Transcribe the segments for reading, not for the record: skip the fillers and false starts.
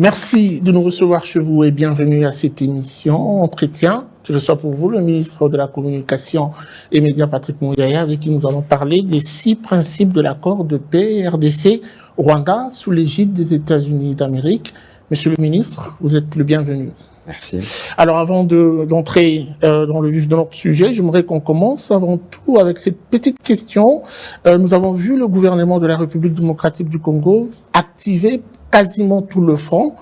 Merci de nous recevoir chez vous et bienvenue à cette émission Entretien. Je reçois pour vous le ministre de la Communication et Médias, Patrick Muyaya, avec qui nous allons parler des 6 principes de l'accord de paix RDC-Rwanda sous l'égide des États-Unis d'Amérique. Monsieur le ministre, vous êtes le bienvenu. Merci. Alors avant d'entrer dans le vif de notre sujet, j'aimerais qu'on commence avant tout avec cette petite question. Nous avons vu le gouvernement de la République démocratique du Congo activer quasiment tout le front,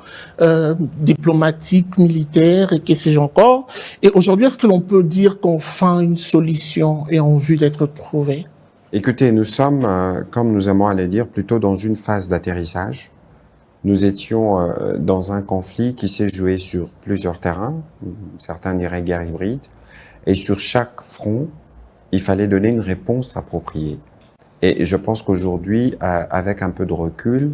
diplomatique, militaire et que sais-je encore. Et aujourd'hui, est-ce que l'on peut dire qu'enfin une solution est en vue d'être trouvée? Écoutez, nous sommes, comme nous aimons à le dire, plutôt dans une phase d'atterrissage. Nous étions dans un conflit qui s'est joué sur plusieurs terrains, certains diraient guerre hybride, et sur chaque front, il fallait donner une réponse appropriée. Et je pense qu'aujourd'hui, avec un peu de recul,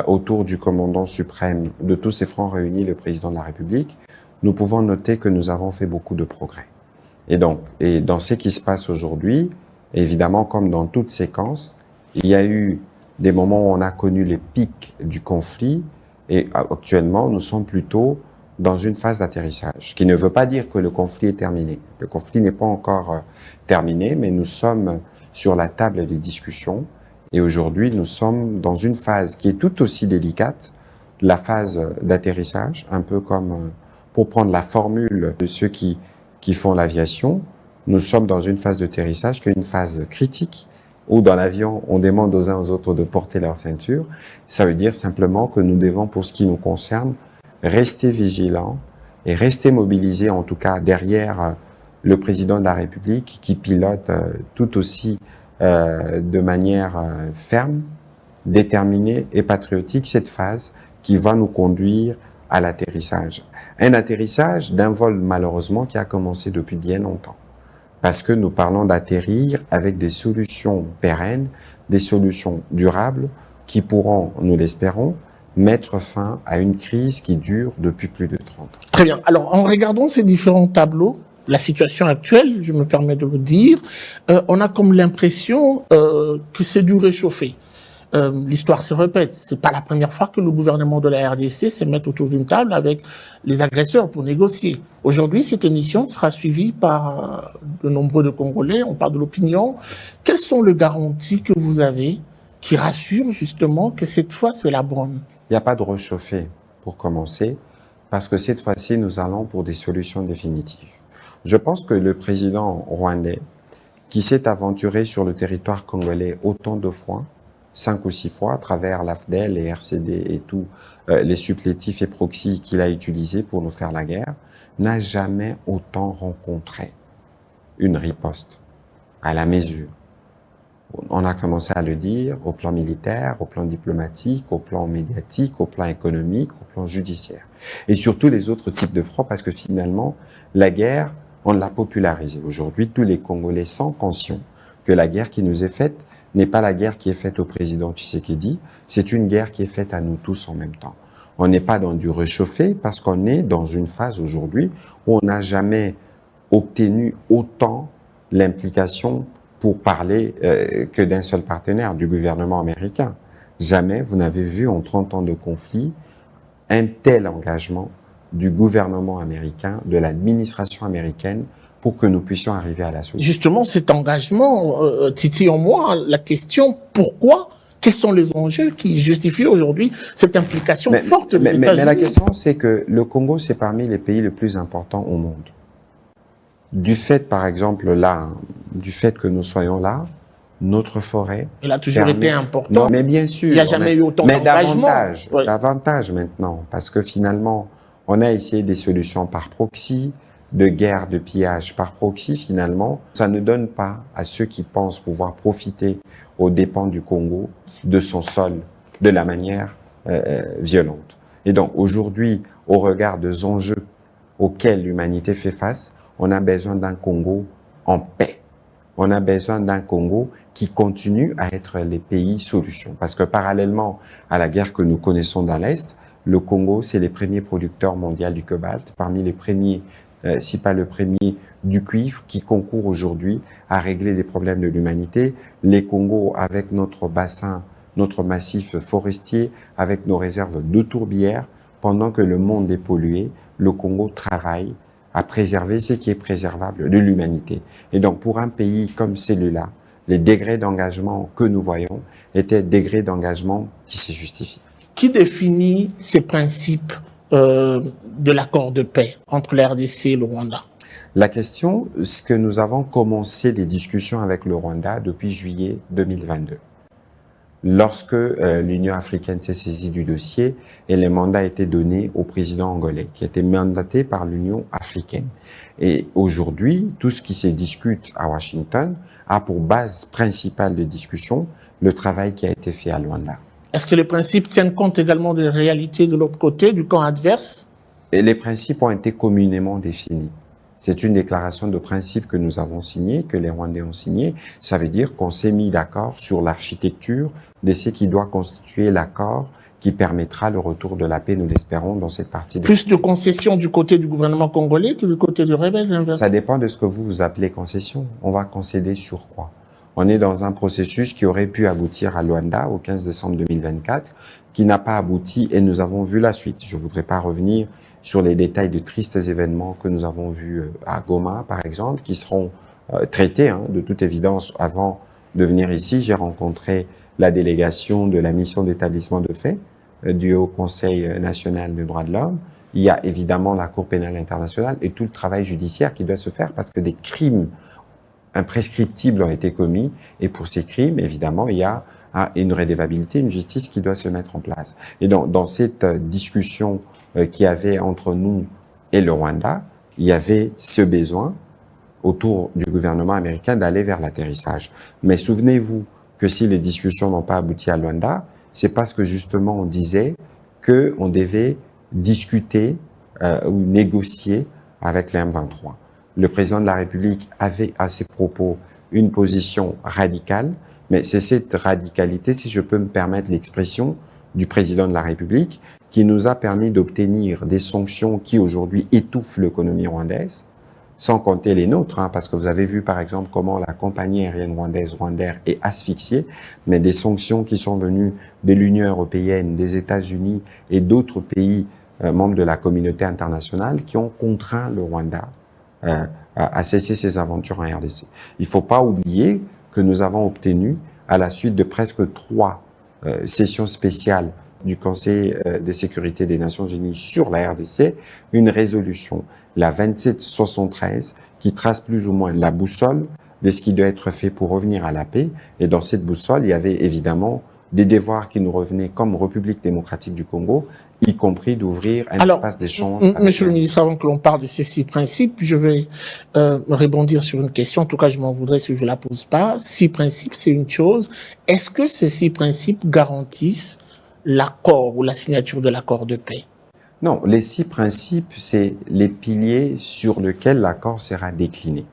autour du commandant suprême de tous ces fronts réunis, le président de la République, nous pouvons noter que nous avons fait beaucoup de progrès. Et dans ce qui se passe aujourd'hui, évidemment, comme dans toute séquence, il y a eu des moments où on a connu les pics du conflit et actuellement, nous sommes plutôt dans une phase d'atterrissage, ce qui ne veut pas dire que le conflit est terminé. Le conflit n'est pas encore terminé, mais nous sommes sur la table des discussions et aujourd'hui, nous sommes dans une phase qui est tout aussi délicate, la phase d'atterrissage, un peu comme pour prendre la formule de ceux qui font l'aviation. Nous sommes dans une phase d'atterrissage qui est une phase critique, où dans l'avion, on demande aux uns aux autres de porter leur ceinture. Ça veut dire simplement que nous devons, pour ce qui nous concerne, rester vigilants et rester mobilisés, en tout cas derrière le président de la République qui pilote tout aussi de manière ferme, déterminée et patriotique cette phase qui va nous conduire à l'atterrissage. Un atterrissage d'un vol malheureusement qui a commencé depuis bien longtemps. Parce que nous parlons d'atterrir avec des solutions pérennes, des solutions durables qui pourront, nous l'espérons, mettre fin à une crise qui dure depuis plus de 30 ans. Très bien. Alors, en regardant ces différents tableaux, la situation actuelle, je me permets de le dire, on a comme l'impression que c'est du réchauffé. L'histoire se répète. C'est pas la première fois que le gouvernement de la RDC se met autour d'une table avec les agresseurs pour négocier. Aujourd'hui, cette émission sera suivie par de nombreux Congolais. On parle de l'opinion. Quelles sont les garanties que vous avez qui rassurent justement que cette fois, c'est la bonne? Il n'y a pas de réchauffé pour commencer, parce que cette fois-ci, nous allons pour des solutions définitives. Je pense que le président rwandais, qui s'est aventuré sur le territoire congolais autant de fois, 5 ou 6 fois, à travers l'AFDEL et RCD et tous les supplétifs et proxys qu'il a utilisés pour nous faire la guerre, n'a jamais autant rencontré une riposte à la mesure. On a commencé à le dire au plan militaire, au plan diplomatique, au plan médiatique, au plan économique, au plan judiciaire. Et sur tous les autres types de fronts, parce que finalement, la guerre, on l'a popularisée. Aujourd'hui, tous les Congolais sont conscients que la guerre qui nous est faite n'est pas la guerre qui est faite au président Tshisekedi, c'est une guerre qui est faite à nous tous en même temps. On n'est pas dans du réchauffé parce qu'on est dans une phase aujourd'hui où on n'a jamais obtenu autant l'implication pour parler que d'un seul partenaire, du gouvernement américain. Jamais vous n'avez vu en 30 ans de conflit un tel engagement du gouvernement américain, de l'administration américaine, pour que nous puissions arriver à la solution. Justement, cet engagement titille en moi la question pourquoi, quels sont les enjeux qui justifient aujourd'hui cette implication forte des États-Unis? Mais la question, c'est que le Congo, c'est parmi les pays les plus importants au monde. Du fait, par exemple, là, du fait que nous soyons là, notre forêt... Il a toujours été important. Non, mais bien sûr. Il n'y a jamais eu autant d'engagement. Mais davantage maintenant, parce que finalement, on a essayé des solutions par proxy, de guerre, de pillage par proxy, finalement, ça ne donne pas à ceux qui pensent pouvoir profiter aux dépens du Congo de son sol de la manière violente. Et donc, aujourd'hui, au regard des enjeux auxquels l'humanité fait face, on a besoin d'un Congo en paix. On a besoin d'un Congo qui continue à être les pays solutions. Parce que parallèlement à la guerre que nous connaissons dans l'Est, le Congo, c'est les premiers producteurs mondiaux du cobalt, parmi les premiers si pas le premier, du cuivre qui concourt aujourd'hui à régler des problèmes de l'humanité. Les Congos, avec notre bassin, notre massif forestier, avec nos réserves de tourbières, pendant que le monde est pollué, le Congo travaille à préserver ce qui est préservable de l'humanité. Et donc, pour un pays comme celui-là, les degrés d'engagement que nous voyons étaient degrés d'engagement qui se justifient. Qui définit ces principes de l'accord de paix entre la RDC et le Rwanda? La question, c'est que nous avons commencé des discussions avec le Rwanda depuis juillet 2022. Lorsque l'Union africaine s'est saisie du dossier et le mandat a été donné au président angolais, qui a été mandaté par l'Union africaine. Et aujourd'hui, tout ce qui se discute à Washington a pour base principale de discussion le travail qui a été fait à Luanda. Est-ce que les principes tiennent compte également des réalités de l'autre côté, du camp adverse? Et les principes ont été communément définis. C'est une déclaration de principe que nous avons signée, que les Rwandais ont signée. Ça veut dire qu'on s'est mis d'accord sur l'architecture de ce qui doit constituer l'accord qui permettra le retour de la paix, nous l'espérons, dans cette partie. Plus de concessions du côté du gouvernement congolais que du côté du rebelle? Ça dépend de ce que vous appelez concession. On va concéder sur quoi? On est dans un processus qui aurait pu aboutir à Luanda au 15 décembre 2024, qui n'a pas abouti et nous avons vu la suite. Je ne voudrais pas revenir sur les détails de tristes événements que nous avons vus à Goma, par exemple, qui seront traités, de toute évidence. Avant de venir ici, j'ai rencontré la délégation de la mission d'établissement de faits du Haut Conseil national des droits de l'homme. Il y a évidemment la Cour pénale internationale et tout le travail judiciaire qui doit se faire parce que des crimes imprescriptibles ont été commis et pour ces crimes, évidemment, il y a une redevabilité, une justice qui doit se mettre en place. Et dans cette discussion qu'il y avait entre nous et le Rwanda, il y avait ce besoin autour du gouvernement américain d'aller vers l'atterrissage. Mais souvenez-vous que si les discussions n'ont pas abouti à Luanda, c'est parce que justement on disait qu'on devait discuter ou négocier avec les M23. Le président de la République avait à ses propos une position radicale, mais c'est cette radicalité, si je peux me permettre l'expression, du président de la République qui nous a permis d'obtenir des sanctions qui aujourd'hui étouffent l'économie rwandaise, sans compter les nôtres, parce que vous avez vu par exemple comment la compagnie aérienne rwandaise Rwandair est asphyxiée, mais des sanctions qui sont venues de l'Union européenne, des États-Unis et d'autres pays membres de la communauté internationale qui ont contraint le Rwanda à cesser ses aventures en RDC. Il ne faut pas oublier que nous avons obtenu, à la suite de presque 3 sessions spéciales du Conseil de sécurité des Nations Unies sur la RDC, une résolution, la 2773, qui trace plus ou moins la boussole de ce qui doit être fait pour revenir à la paix. Et dans cette boussole, il y avait évidemment des devoirs qui nous revenaient comme République démocratique du Congo, y compris d'ouvrir un espace d'échange. Monsieur le ministre, avant que l'on parle de ces 6 principes, je vais rebondir sur une question. En tout cas, je m'en voudrais si je ne la pose pas. 6 principes, c'est une chose. Est-ce que ces 6 principes garantissent l'accord ou la signature de l'accord de paix? Non, les 6 principes, c'est les piliers sur lesquels l'accord sera décliné.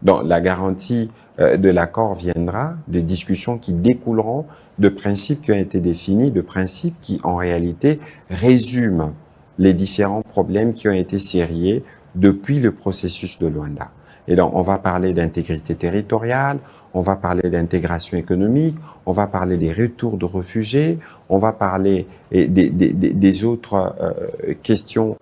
Donc, la garantie de l'accord viendra de discussions qui découleront de principes qui ont été définis, de principes qui, en réalité, résument les différents problèmes qui ont été sériés depuis le processus de Luanda. Et donc, on va parler d'intégrité territoriale, on va parler d'intégration économique, on va parler des retours de réfugiés, on va parler des autres questions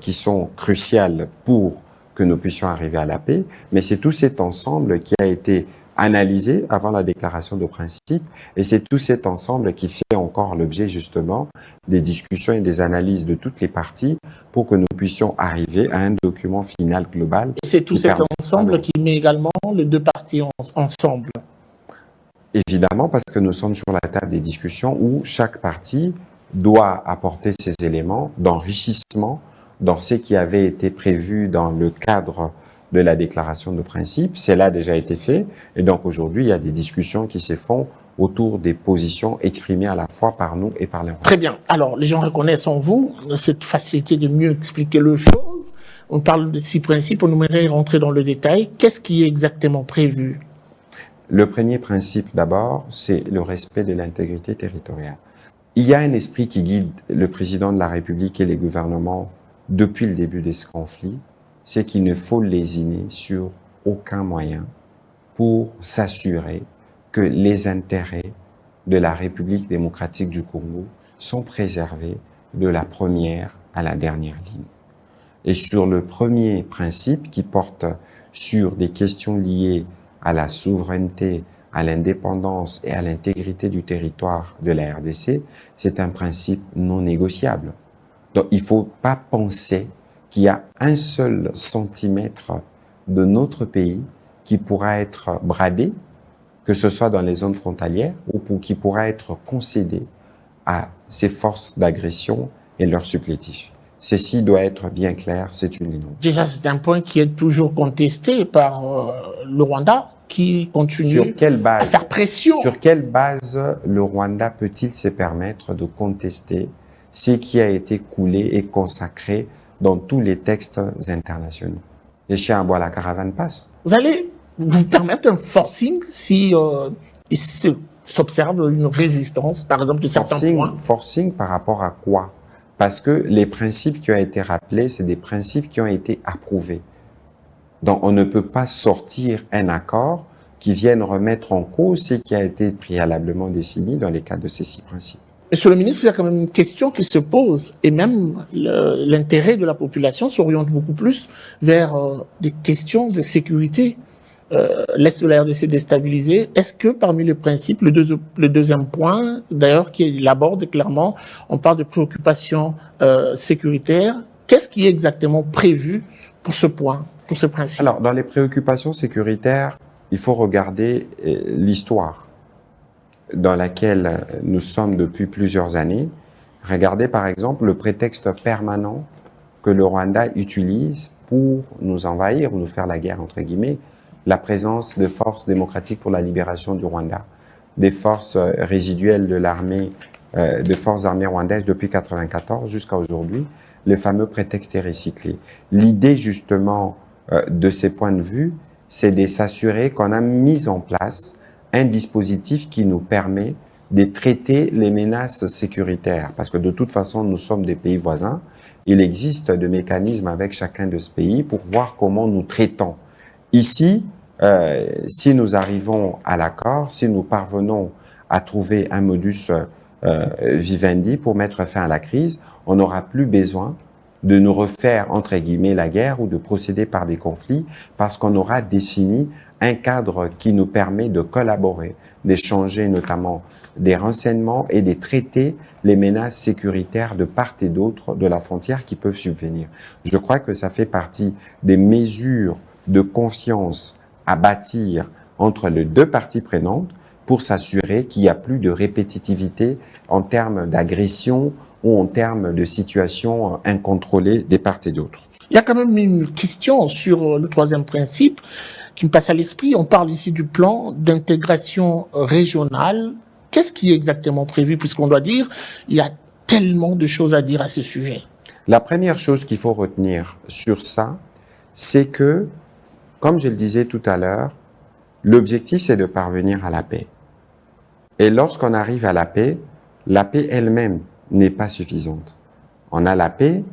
qui sont cruciales pour que nous puissions arriver à la paix. Mais c'est tout cet ensemble qui a été analysé avant la déclaration de principe et c'est tout cet ensemble qui fait encore l'objet justement des discussions et des analyses de toutes les parties pour que nous puissions arriver à un document final global. Et c'est tout cet ensemble qui met également les 2 parties ensemble. Évidemment, parce que nous sommes sur la table des discussions où chaque partie doit apporter ses éléments d'enrichissement dans ce qui avait été prévu dans le cadre de la déclaration de principe. Cela a déjà été fait. Et donc aujourd'hui, il y a des discussions qui se font autour des positions exprimées à la fois par nous et par les Rwandais. Très bien. Alors, les gens reconnaissent en vous cette facilité de mieux expliquer les choses. On parle de 6 principes, on aimerait rentrer dans le détail. Qu'est-ce qui est exactement prévu? Le premier principe, d'abord, c'est le respect de l'intégrité territoriale. Il y a un esprit qui guide le président de la République et les gouvernements depuis le début de ce conflit, c'est qu'il ne faut lésiner sur aucun moyen pour s'assurer que les intérêts de la République démocratique du Congo sont préservés de la première à la dernière ligne. Et sur le premier principe qui porte sur des questions liées à la souveraineté, à l'indépendance et à l'intégrité du territoire de la RDC, c'est un principe non négociable. Donc il ne faut pas penser qu'il y a un seul centimètre de notre pays qui pourra être bradé, que ce soit dans les zones frontalières ou qui pourra être concédé à ces forces d'agression et leurs supplétifs. Ceci doit être bien clair, c'est une ligne. Déjà, c'est un point qui est toujours contesté par le Rwanda, qui continue à faire pression. Sur quelle base le Rwanda peut-il se permettre de contester ce qui a été coulé et consacré dans tous les textes internationaux? Les chiens aboient, la caravane passe. Vous allez vous permettre un forcing si il s'observe une résistance, par exemple, de certains points? Forcing par rapport à quoi? Parce que les principes qui ont été rappelés, c'est des principes qui ont été approuvés. Donc, on ne peut pas sortir un accord qui vienne remettre en cause ce qui a été préalablement défini dans les cas de ces 6 principes. Monsieur le ministre, il y a quand même une question qui se pose, et même l'intérêt de la population s'oriente beaucoup plus vers des questions de sécurité. L'Est de la RDC déstabilisé. Est-ce que parmi les principes, le deuxième point, d'ailleurs, qui aborde clairement, on parle de préoccupations sécuritaires, qu'est-ce qui est exactement prévu pour ce point, pour ce principe? Alors, dans les préoccupations sécuritaires, il faut regarder l'histoire dans laquelle nous sommes depuis plusieurs années. Regardez par exemple le prétexte permanent que le Rwanda utilise pour nous envahir ou nous faire la guerre, entre guillemets, la présence de forces démocratiques pour la libération du Rwanda, des forces résiduelles de l'armée, des forces armées rwandaises depuis 1994 jusqu'à aujourd'hui. Le fameux prétexte est recyclé. L'idée justement de ces points de vue, c'est de s'assurer qu'on a mis en place un dispositif qui nous permet de traiter les menaces sécuritaires. Parce que de toute façon, nous sommes des pays voisins. Il existe des mécanismes avec chacun de ces pays pour voir comment nous traitons. Ici, si nous arrivons à l'accord, si nous parvenons à trouver un modus vivendi pour mettre fin à la crise, on n'aura plus besoin de nous refaire, entre guillemets, la guerre ou de procéder par des conflits parce qu'on aura défini un cadre qui nous permet de collaborer, d'échanger notamment des renseignements et de traiter les menaces sécuritaires de part et d'autre de la frontière qui peuvent subvenir. Je crois que ça fait partie des mesures de confiance à bâtir entre les deux parties prenantes pour s'assurer qu'il n'y a plus de répétitivité en termes d'agression ou en termes de situation incontrôlée des parts et d'autres. Il y a quand même une question sur le troisième principe qui me passe à l'esprit. On parle ici du plan d'intégration régionale. Qu'est-ce qui est exactement prévu? Puisqu'on doit dire, il y a tellement de choses à dire à ce sujet. La première chose qu'il faut retenir sur ça, c'est que, comme je le disais tout à l'heure, l'objectif c'est de parvenir à la paix. Et lorsqu'on arrive à la paix elle-même n'est pas suffisante. On a la paix,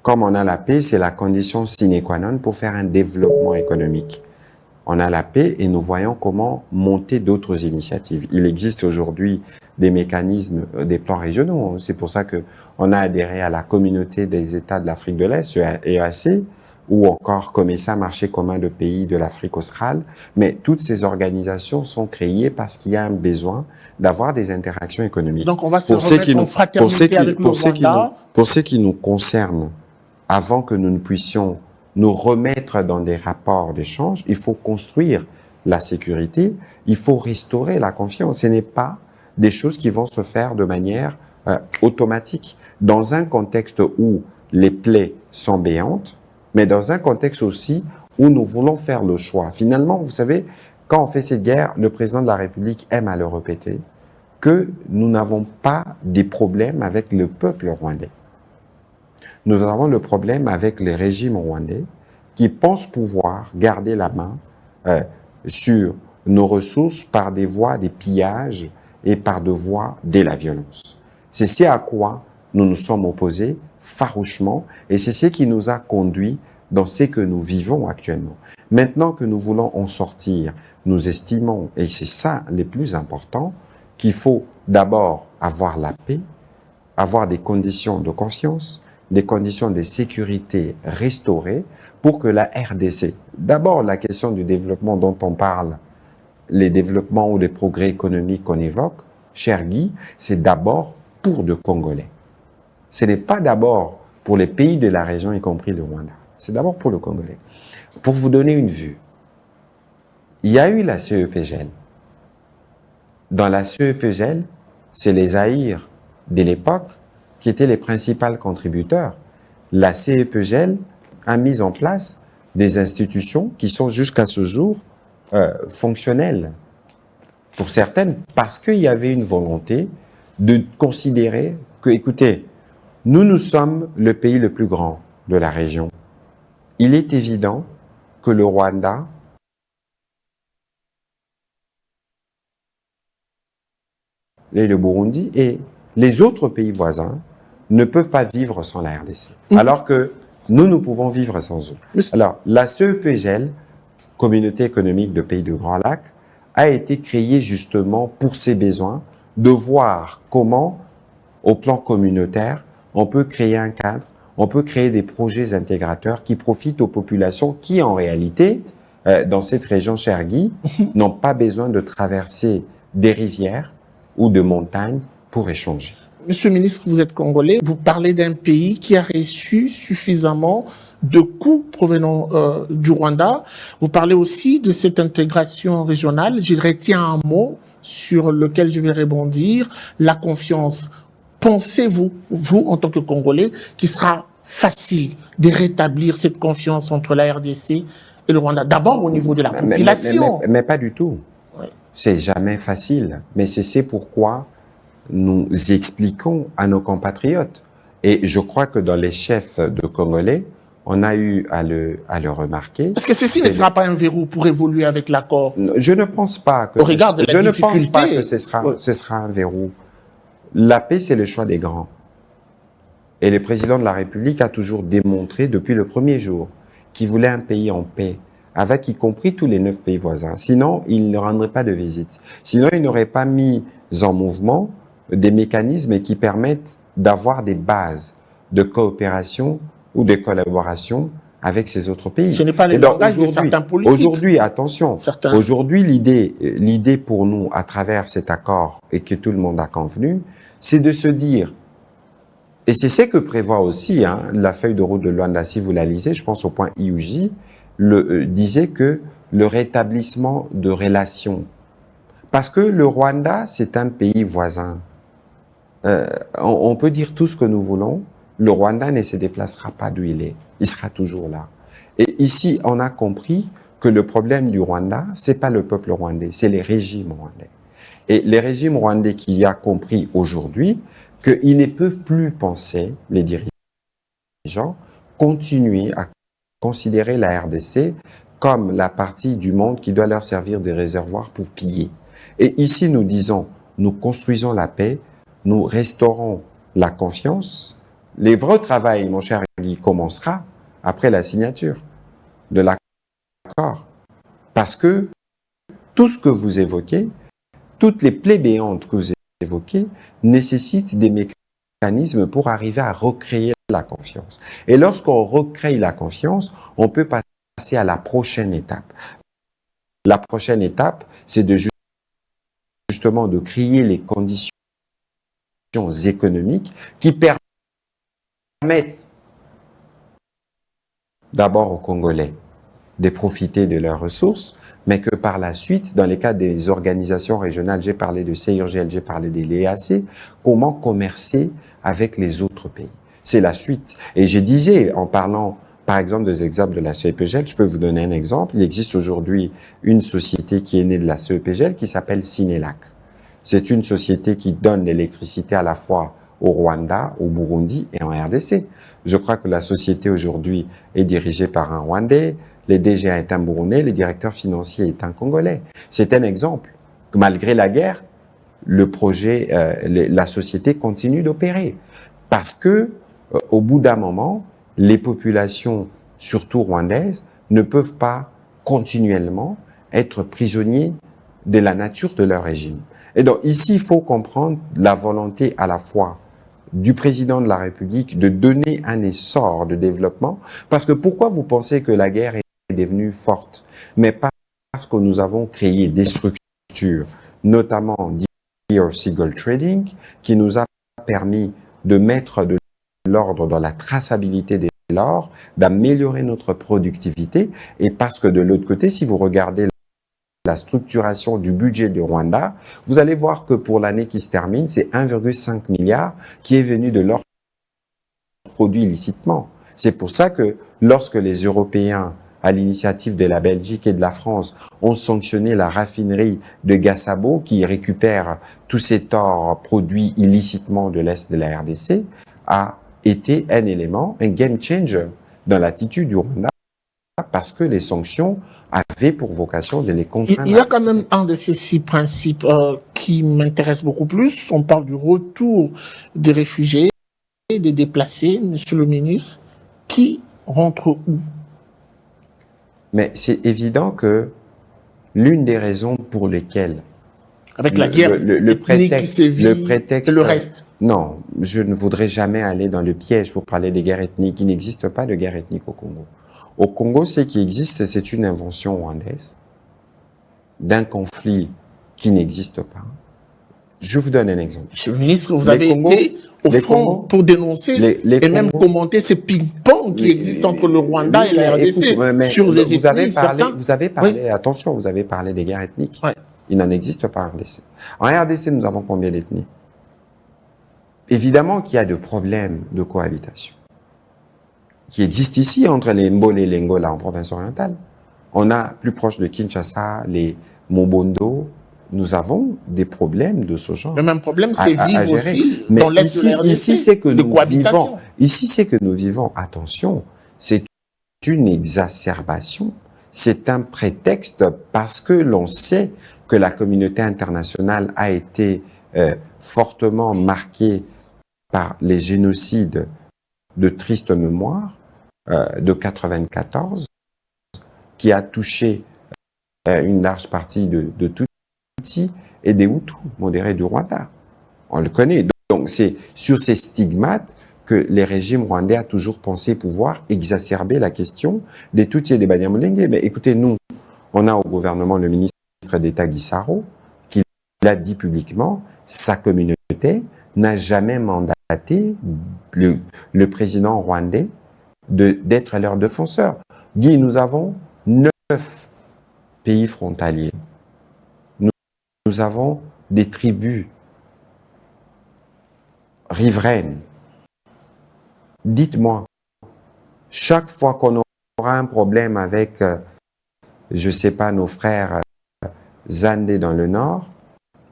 comme on a la paix, c'est la condition sine qua non pour faire un développement économique. On a la paix et nous voyons comment monter d'autres initiatives. Il existe aujourd'hui des mécanismes, des plans régionaux. C'est pour ça que on a adhéré à la communauté des États de l'Afrique de l'Est, EAC, ou encore COMESA, marché commun de pays de l'Afrique australe. Mais toutes ces organisations sont créées parce qu'il y a un besoin d'avoir des interactions économiques. Donc on va se remettre en fraternité avec le Rwanda. Pour ce qui nous concerne, avant que nous ne puissions nous remettre dans des rapports d'échange, il faut construire la sécurité, il faut restaurer la confiance. Ce n'est pas des choses qui vont se faire de manière automatique. Dans un contexte où les plaies sont béantes, mais dans un contexte aussi où nous voulons faire le choix. Finalement, vous savez, quand on fait cette guerre, le président de la République aime à le répéter, que nous n'avons pas des problèmes avec le peuple rwandais. Nous avons le problème avec les régimes rwandais qui pensent pouvoir garder la main sur nos ressources par des voies des pillages et par des voies de la violence. C'est ce à quoi nous nous sommes opposés farouchement et c'est ce qui nous a conduits dans ce que nous vivons actuellement. Maintenant que nous voulons en sortir, nous estimons, et c'est ça le plus important, qu'il faut d'abord avoir la paix, avoir des conditions de confiance, des conditions de sécurité restaurées pour que la RDC, d'abord la question du développement dont on parle, les développements ou les progrès économiques qu'on évoque, cher Guy, c'est d'abord pour de Congolais. Ce n'est pas d'abord pour les pays de la région, y compris le Rwanda. C'est d'abord pour le Congolais. Pour vous donner une vue, il y a eu la CEPGL. Dans la CEPGL, c'est les Zaïre de l'époque qui étaient les principaux contributeurs. La CEPGL a mis en place des institutions qui sont jusqu'à ce jour fonctionnelles. Pour certaines, parce qu'il y avait une volonté de considérer que, écoutez, nous sommes le pays le plus grand de la région. Il est évident que le Rwanda et le Burundi et les autres pays voisins ne peuvent pas vivre sans la RDC. Alors que nous pouvons vivre sans eux. Alors, la CEPGL, Communauté économique de pays de Grand Lac, a été créée justement pour ces besoins, de voir comment, au plan communautaire, on peut créer un cadre, on peut créer des projets intégrateurs qui profitent aux populations qui, en réalité, dans cette région Chergui, n'ont pas besoin de traverser des rivières ou de montagnes pour échanger. Monsieur le ministre, vous êtes congolais, vous parlez d'un pays qui a reçu suffisamment de coûts provenant du Rwanda. Vous parlez aussi de cette intégration régionale. Je retiens un mot sur lequel je vais rebondir, la confiance. Pensez-vous, vous en tant que Congolais, qu'il sera facile de rétablir cette confiance entre la RDC et le Rwanda? D'abord au niveau de la population. Mais pas du tout. Oui. C'est jamais facile. Mais c'est pourquoi nous expliquons à nos compatriotes. Et je crois que dans les chefs de Congolais, on a eu à le remarquer. Est-ce que ceci ne sera pas un verrou pour évoluer avec l'accord? Je ne pense pas que ce sera un verrou. La paix, c'est le choix des grands. Et le président de la République a toujours démontré depuis le premier jour qu'il voulait un pays en paix, avec y compris tous les 9 pays voisins. Sinon, il ne rendrait pas de visite. Sinon, il n'aurait pas mis en mouvement des mécanismes qui permettent d'avoir des bases de coopération ou de collaboration avec ces autres pays. Ce n'est pas le langage de certains politiques. Aujourd'hui, attention, aujourd'hui, l'idée pour nous, à travers cet accord et que tout le monde a convenu, c'est de se dire, et c'est ce que prévoit aussi la feuille de route de Luanda, si vous la lisez, je pense au point I ou J, disait que le rétablissement de relations, parce que le Rwanda, c'est un pays voisin. On peut dire tout ce que nous voulons, le Rwanda ne se déplacera pas d'où il est. Il sera toujours là. Et ici, on a compris que le problème du Rwanda, c'est pas le peuple rwandais, c'est les régimes rwandais. Et les régimes rwandais qui y a compris aujourd'hui qu'ils ne peuvent plus penser, les dirigeants, continuer à considérer la RDC comme la partie du monde qui doit leur servir de réservoir pour piller. Et ici, nous disons, nous construisons la paix, nous restaurons la confiance. Le vrai travail, mon cher Guy, commencera après la signature de l'accord. Parce que tout ce que vous évoquez, toutes les plaies béantes que vous évoquez, nécessitent des mécanismes pour arriver à recréer la confiance. Et lorsqu'on recrée la confiance, on peut passer à la prochaine étape. La prochaine étape, c'est de justement de créer les conditions économiques qui permettent d'abord aux Congolais de profiter de leurs ressources, mais que par la suite, dans les cas des organisations régionales, j'ai parlé de CIRGL, j'ai parlé de l'EAC, comment commercer avec les autres pays. C'est la suite. Et je disais, en parlant par exemple des exemples de la CEPGL, je peux vous donner un exemple. Il existe aujourd'hui une société qui est née de la CEPGL qui s'appelle Sinelac. C'est une société qui donne l'électricité à la fois au Rwanda, au Burundi et en RDC. Je crois que la société aujourd'hui est dirigée par un Rwandais, le DG est un Burundais, le directeur financier est un Congolais. C'est un exemple que malgré la guerre, le projet, la société continue d'opérer. Parce que, au bout d'un moment, les populations, surtout rwandaises, ne peuvent pas continuellement être prisonniers de la nature de leur régime. Et donc ici, il faut comprendre la volonté à la fois du président de la République de donner un essor de développement. Parce que pourquoi vous pensez que la guerre est devenue forte? Mais parce que nous avons créé des structures, notamment Deer Seagull Trading, qui nous a permis de mettre de l'ordre dans la traçabilité de l'or, d'améliorer notre productivité. Et parce que de l'autre côté, si vous regardez la structuration du budget du Rwanda, vous allez voir que pour l'année qui se termine, c'est 1,5 milliard qui est venu de l'or produit illicitement. C'est pour ça que lorsque les Européens, à l'initiative de la Belgique et de la France, ont sanctionné la raffinerie de Gassabo qui récupère tous ces ors produits illicitement de l'Est de la RDC, a été un élément, un game changer dans l'attitude du Rwanda parce que les sanctions avaient pour vocation de les contraindre. Il y a quand même un de ces 6 principes qui m'intéresse beaucoup plus. On parle du retour des réfugiés, des déplacés, monsieur le ministre. Qui rentre où? Mais c'est évident que l'une des raisons pour lesquelles avec la guerre ethnique qui sévit et le reste. Non, je ne voudrais jamais aller dans le piège pour parler des guerres ethniques. Il n'existe pas de guerre ethnique au Congo. Au Congo, ce qui existe, c'est une invention rwandaise d'un conflit qui n'existe pas. Je vous donne un exemple. Monsieur le ministre, vous avez été au front pour dénoncer et même commenter ces ping-pong qui existent entre le Rwanda et la RDC sur les ethnies. Vous avez parlé, attention, vous avez parlé des guerres ethniques. Ouais. Il n'en existe pas en RDC. En RDC, nous avons combien d'ethnies? Évidemment qu'il y a des problèmes de cohabitation qui existent ici entre les Mbole et les Ngola en province orientale. On a plus proche de Kinshasa, les Mobondo. Nous avons des problèmes de ce genre. Le même problème, c'est vivre aussi mais dans l'Est de la RDC, ici, c'est que de nous cohabitation. vivons. Ici, c'est que nous vivons. Attention, c'est une exacerbation. C'est un prétexte parce que l'on sait que la communauté internationale a été fortement marquée par les génocides de triste mémoire de 94, qui a touché une large partie de Tutsis et des Hutus modérés du Rwanda. On le connaît. Donc, c'est sur ces stigmates que les régimes rwandais ont toujours pensé pouvoir exacerber la question des Tutsis et des Banyamulenge. Mais écoutez, nous, on a au gouvernement le ministre d'État Gisaro, qui l'a dit publiquement, sa communauté n'a jamais mandaté le président rwandais d'être leur défenseur. Guy, nous avons 9 pays frontaliers. Nous avons des tribus riveraines. Dites-moi, chaque fois qu'on aura un problème avec, je ne sais pas, nos frères Zandé dans le nord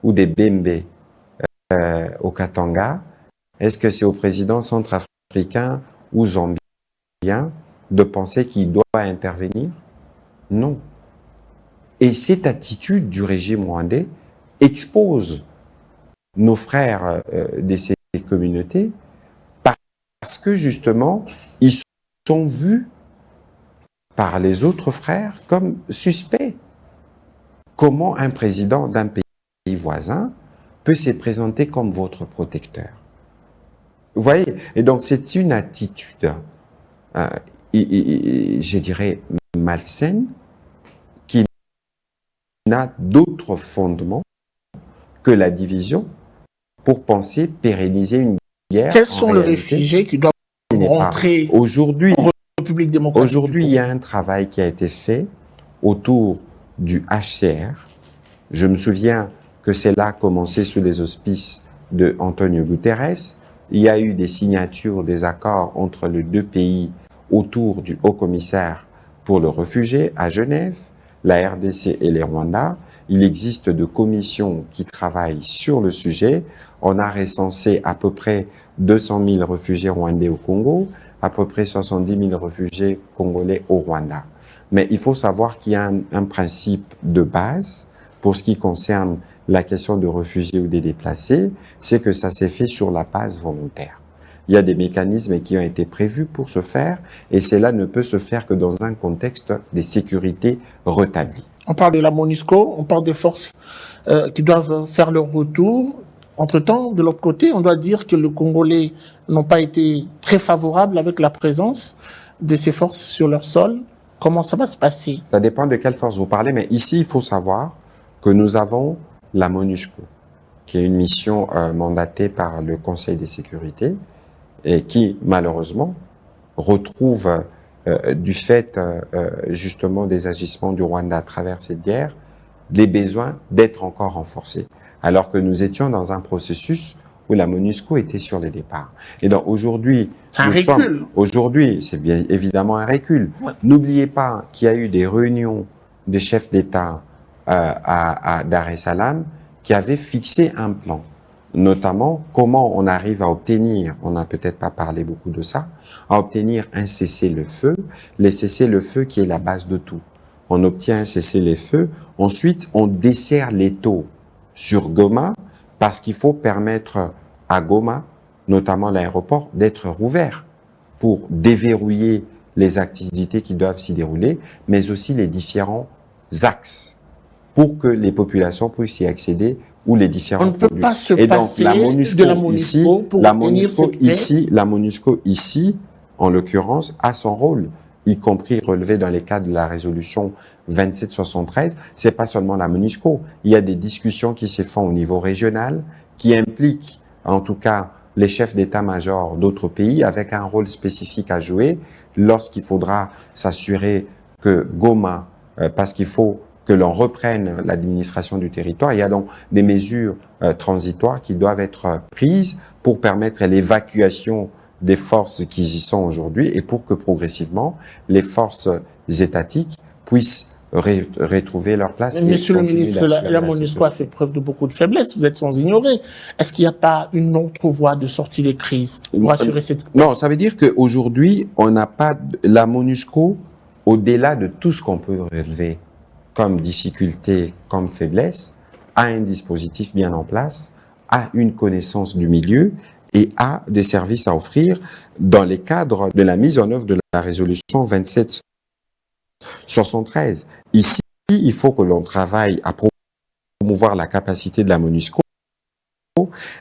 ou des Bembe au Katanga, est-ce que c'est au président centrafricain ou zambien de penser qu'il doit intervenir? Non. Et cette attitude du régime rwandais expose nos frères de ces communautés parce que justement, ils sont vus par les autres frères comme suspects. Comment un président d'un pays voisin peut se présenter comme votre protecteur? Vous voyez? Et donc, c'est une attitude, je dirais, malsaine, qui n'a d'autre fondement que la division pour penser pérenniser une guerre. Quels sont les réfugiés qui doivent rentrer aujourd'hui en République démocratique? Aujourd'hui, il y a un travail qui a été fait autour du HCR. Je me souviens que cela a commencé sous les auspices de Antonio Guterres. Il y a eu des signatures, des accords entre les deux pays autour du haut-commissaire pour le réfugié à Genève, la RDC et les Rwandais. Il existe de commissions qui travaillent sur le sujet. On a recensé à peu près 200 000 réfugiés rwandais au Congo, à peu près 70 000 réfugiés congolais au Rwanda. Mais il faut savoir qu'il y a un principe de base pour ce qui concerne la question de réfugiés ou des déplacés, c'est que ça s'est fait sur la base volontaire. Il y a des mécanismes qui ont été prévus pour ce faire et cela ne peut se faire que dans un contexte de sécurité rétabli. On parle de la MONUSCO, on parle des forces qui doivent faire leur retour. Entre-temps, de l'autre côté, on doit dire que les Congolais n'ont pas été très favorables avec la présence de ces forces sur leur sol. Comment ça va se passer? Ça dépend de quelle force vous parlez, mais ici, il faut savoir que nous avons la MONUSCO, qui est une mission mandatée par le Conseil de sécurité et qui, malheureusement, retrouve, du fait justement des agissements du Rwanda à travers cette guerre, les besoins d'être encore renforcés. Alors que nous étions dans un processus où la MONUSCO était sur les départs. Et donc aujourd'hui, aujourd'hui, c'est bien évidemment un recul. Ouais. N'oubliez pas qu'il y a eu des réunions des chefs d'État à Dar es Salaam qui avaient fixé un plan, notamment comment on arrive à obtenir, on n'a peut-être pas parlé beaucoup de ça, à obtenir un cessez-le-feu, les cessez-le-feu qui est la base de tout. On obtient un cessez-le-feu, ensuite on dessert les taux sur Goma, parce qu'il faut permettre à Goma, notamment l'aéroport, d'être rouvert pour déverrouiller les activités qui doivent s'y dérouler, mais aussi les différents axes pour que les populations puissent y accéder ou les différents produits. On ne peut pas se passer de la MONUSCO pour obtenir cette paix. La MONUSCO ici, en l'occurrence, a son rôle, y compris relevé dans les cadres de la résolution 2773, c'est pas seulement la MONUSCO. Il y a des discussions qui se font au niveau régional, qui impliquent, en tout cas, les chefs d'état-major d'autres pays avec un rôle spécifique à jouer lorsqu'il faudra s'assurer que Goma, parce qu'il faut que l'on reprenne l'administration du territoire, il y a donc des mesures transitoires qui doivent être prises pour permettre l'évacuation des forces qui y sont aujourd'hui et pour que progressivement les forces étatiques puissent retrouver leur place. Mais Monsieur le ministre, la MONUSCO a fait preuve de beaucoup de faiblesse, vous êtes sans ignorer. Est-ce qu'il n'y a pas une autre voie de sortie des crises pour assurer cette... Non, ça veut dire qu'aujourd'hui, on n'a pas... La MONUSCO, au-delà de tout ce qu'on peut relever comme difficulté, comme faiblesse, a un dispositif bien en place, a une connaissance du milieu et a des services à offrir dans les cadres de la mise en œuvre de la résolution 2773. Ici, il faut que l'on travaille à promouvoir la capacité de la MONUSCO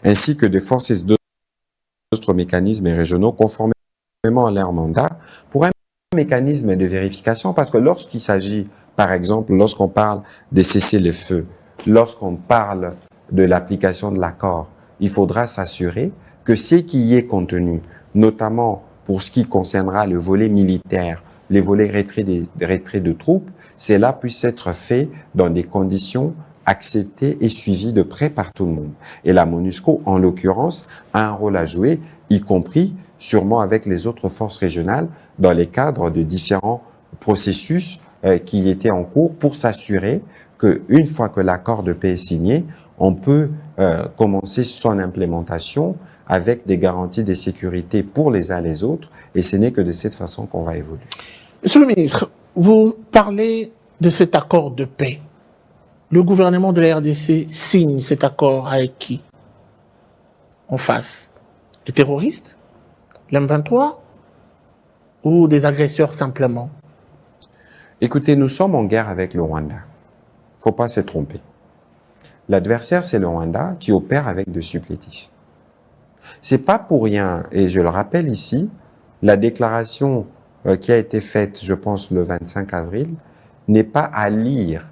ainsi que des forces et d'autres mécanismes régionaux conformément à leur mandat pour un mécanisme de vérification parce que lorsqu'il s'agit, par exemple, lorsqu'on parle de cessez-le-feu, lorsqu'on parle de l'application de l'accord, il faudra s'assurer que ce qui y est contenu, notamment pour ce qui concernera le volet militaire, les volets retrait de troupes, cela puisse être fait dans des conditions acceptées et suivies de près par tout le monde. Et la MONUSCO, en l'occurrence, a un rôle à jouer, y compris sûrement avec les autres forces régionales, dans les cadres de différents processus qui étaient en cours pour s'assurer qu'une fois que l'accord de paix est signé, on peut commencer son implémentation avec des garanties de sécurité pour les uns et les autres, et ce n'est que de cette façon qu'on va évoluer. Monsieur le ministre, vous parlez de cet accord de paix. Le gouvernement de la RDC signe cet accord avec qui? En face? Les terroristes? l'M23? Ou des agresseurs simplement? Écoutez, nous sommes en guerre avec le Rwanda. Faut pas se tromper. L'adversaire, c'est le Rwanda qui opère avec des supplétifs. C'est pas pour rien, et je le rappelle ici, la déclaration qui a été faite, je pense, le 25 avril, n'est pas à lire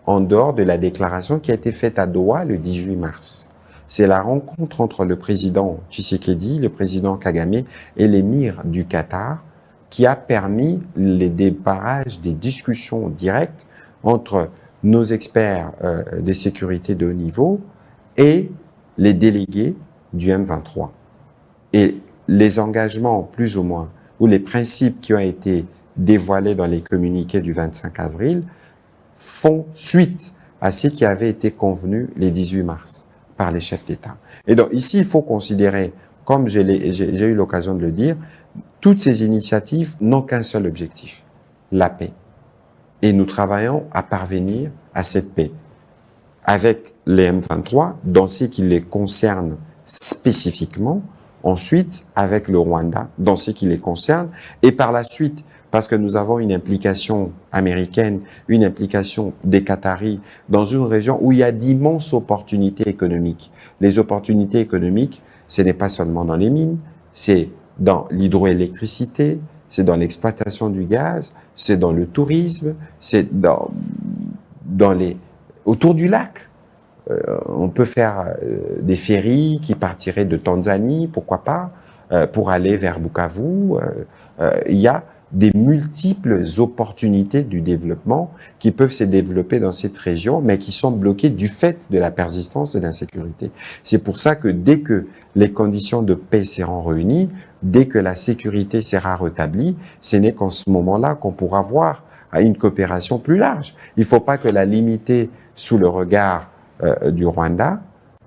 en dehors de la déclaration qui a été faite à Doha le 18 mars. C'est la rencontre entre le président Tshisekedi, le président Kagame et l'émir du Qatar qui a permis le démarrage des discussions directes entre nos experts de sécurité de haut niveau et les délégués du M23. Et les engagements, plus ou moins, ou les principes qui ont été dévoilés dans les communiqués du 25 avril font suite à ce qui avait été convenu les 18 mars par les chefs d'État. Et donc ici, il faut considérer, comme j'ai eu l'occasion de le dire, toutes ces initiatives n'ont qu'un seul objectif, la paix. Et nous travaillons à parvenir à cette paix avec les M23 dans ce qui les concerne spécifiquement, ensuite avec le Rwanda dans ce qui les concerne, et par la suite parce que nous avons une implication américaine, une implication des Qataris dans une région où il y a d'immenses opportunités économiques. Les opportunités économiques, ce n'est pas seulement dans les mines, c'est dans l'hydroélectricité, c'est dans l'exploitation du gaz, c'est dans le tourisme, c'est autour du lac. On peut faire des ferries qui partiraient de Tanzanie, pourquoi pas, pour aller vers Bukavu. Il y a des multiples opportunités du développement qui peuvent se développer dans cette région, mais qui sont bloquées du fait de la persistance de l'insécurité. C'est pour ça que dès que les conditions de paix seront réunies, dès que la sécurité sera rétablie, ce n'est qu'en ce moment-là qu'on pourra voir à une coopération plus large. Il ne faut pas que la limiter sous le regard du Rwanda,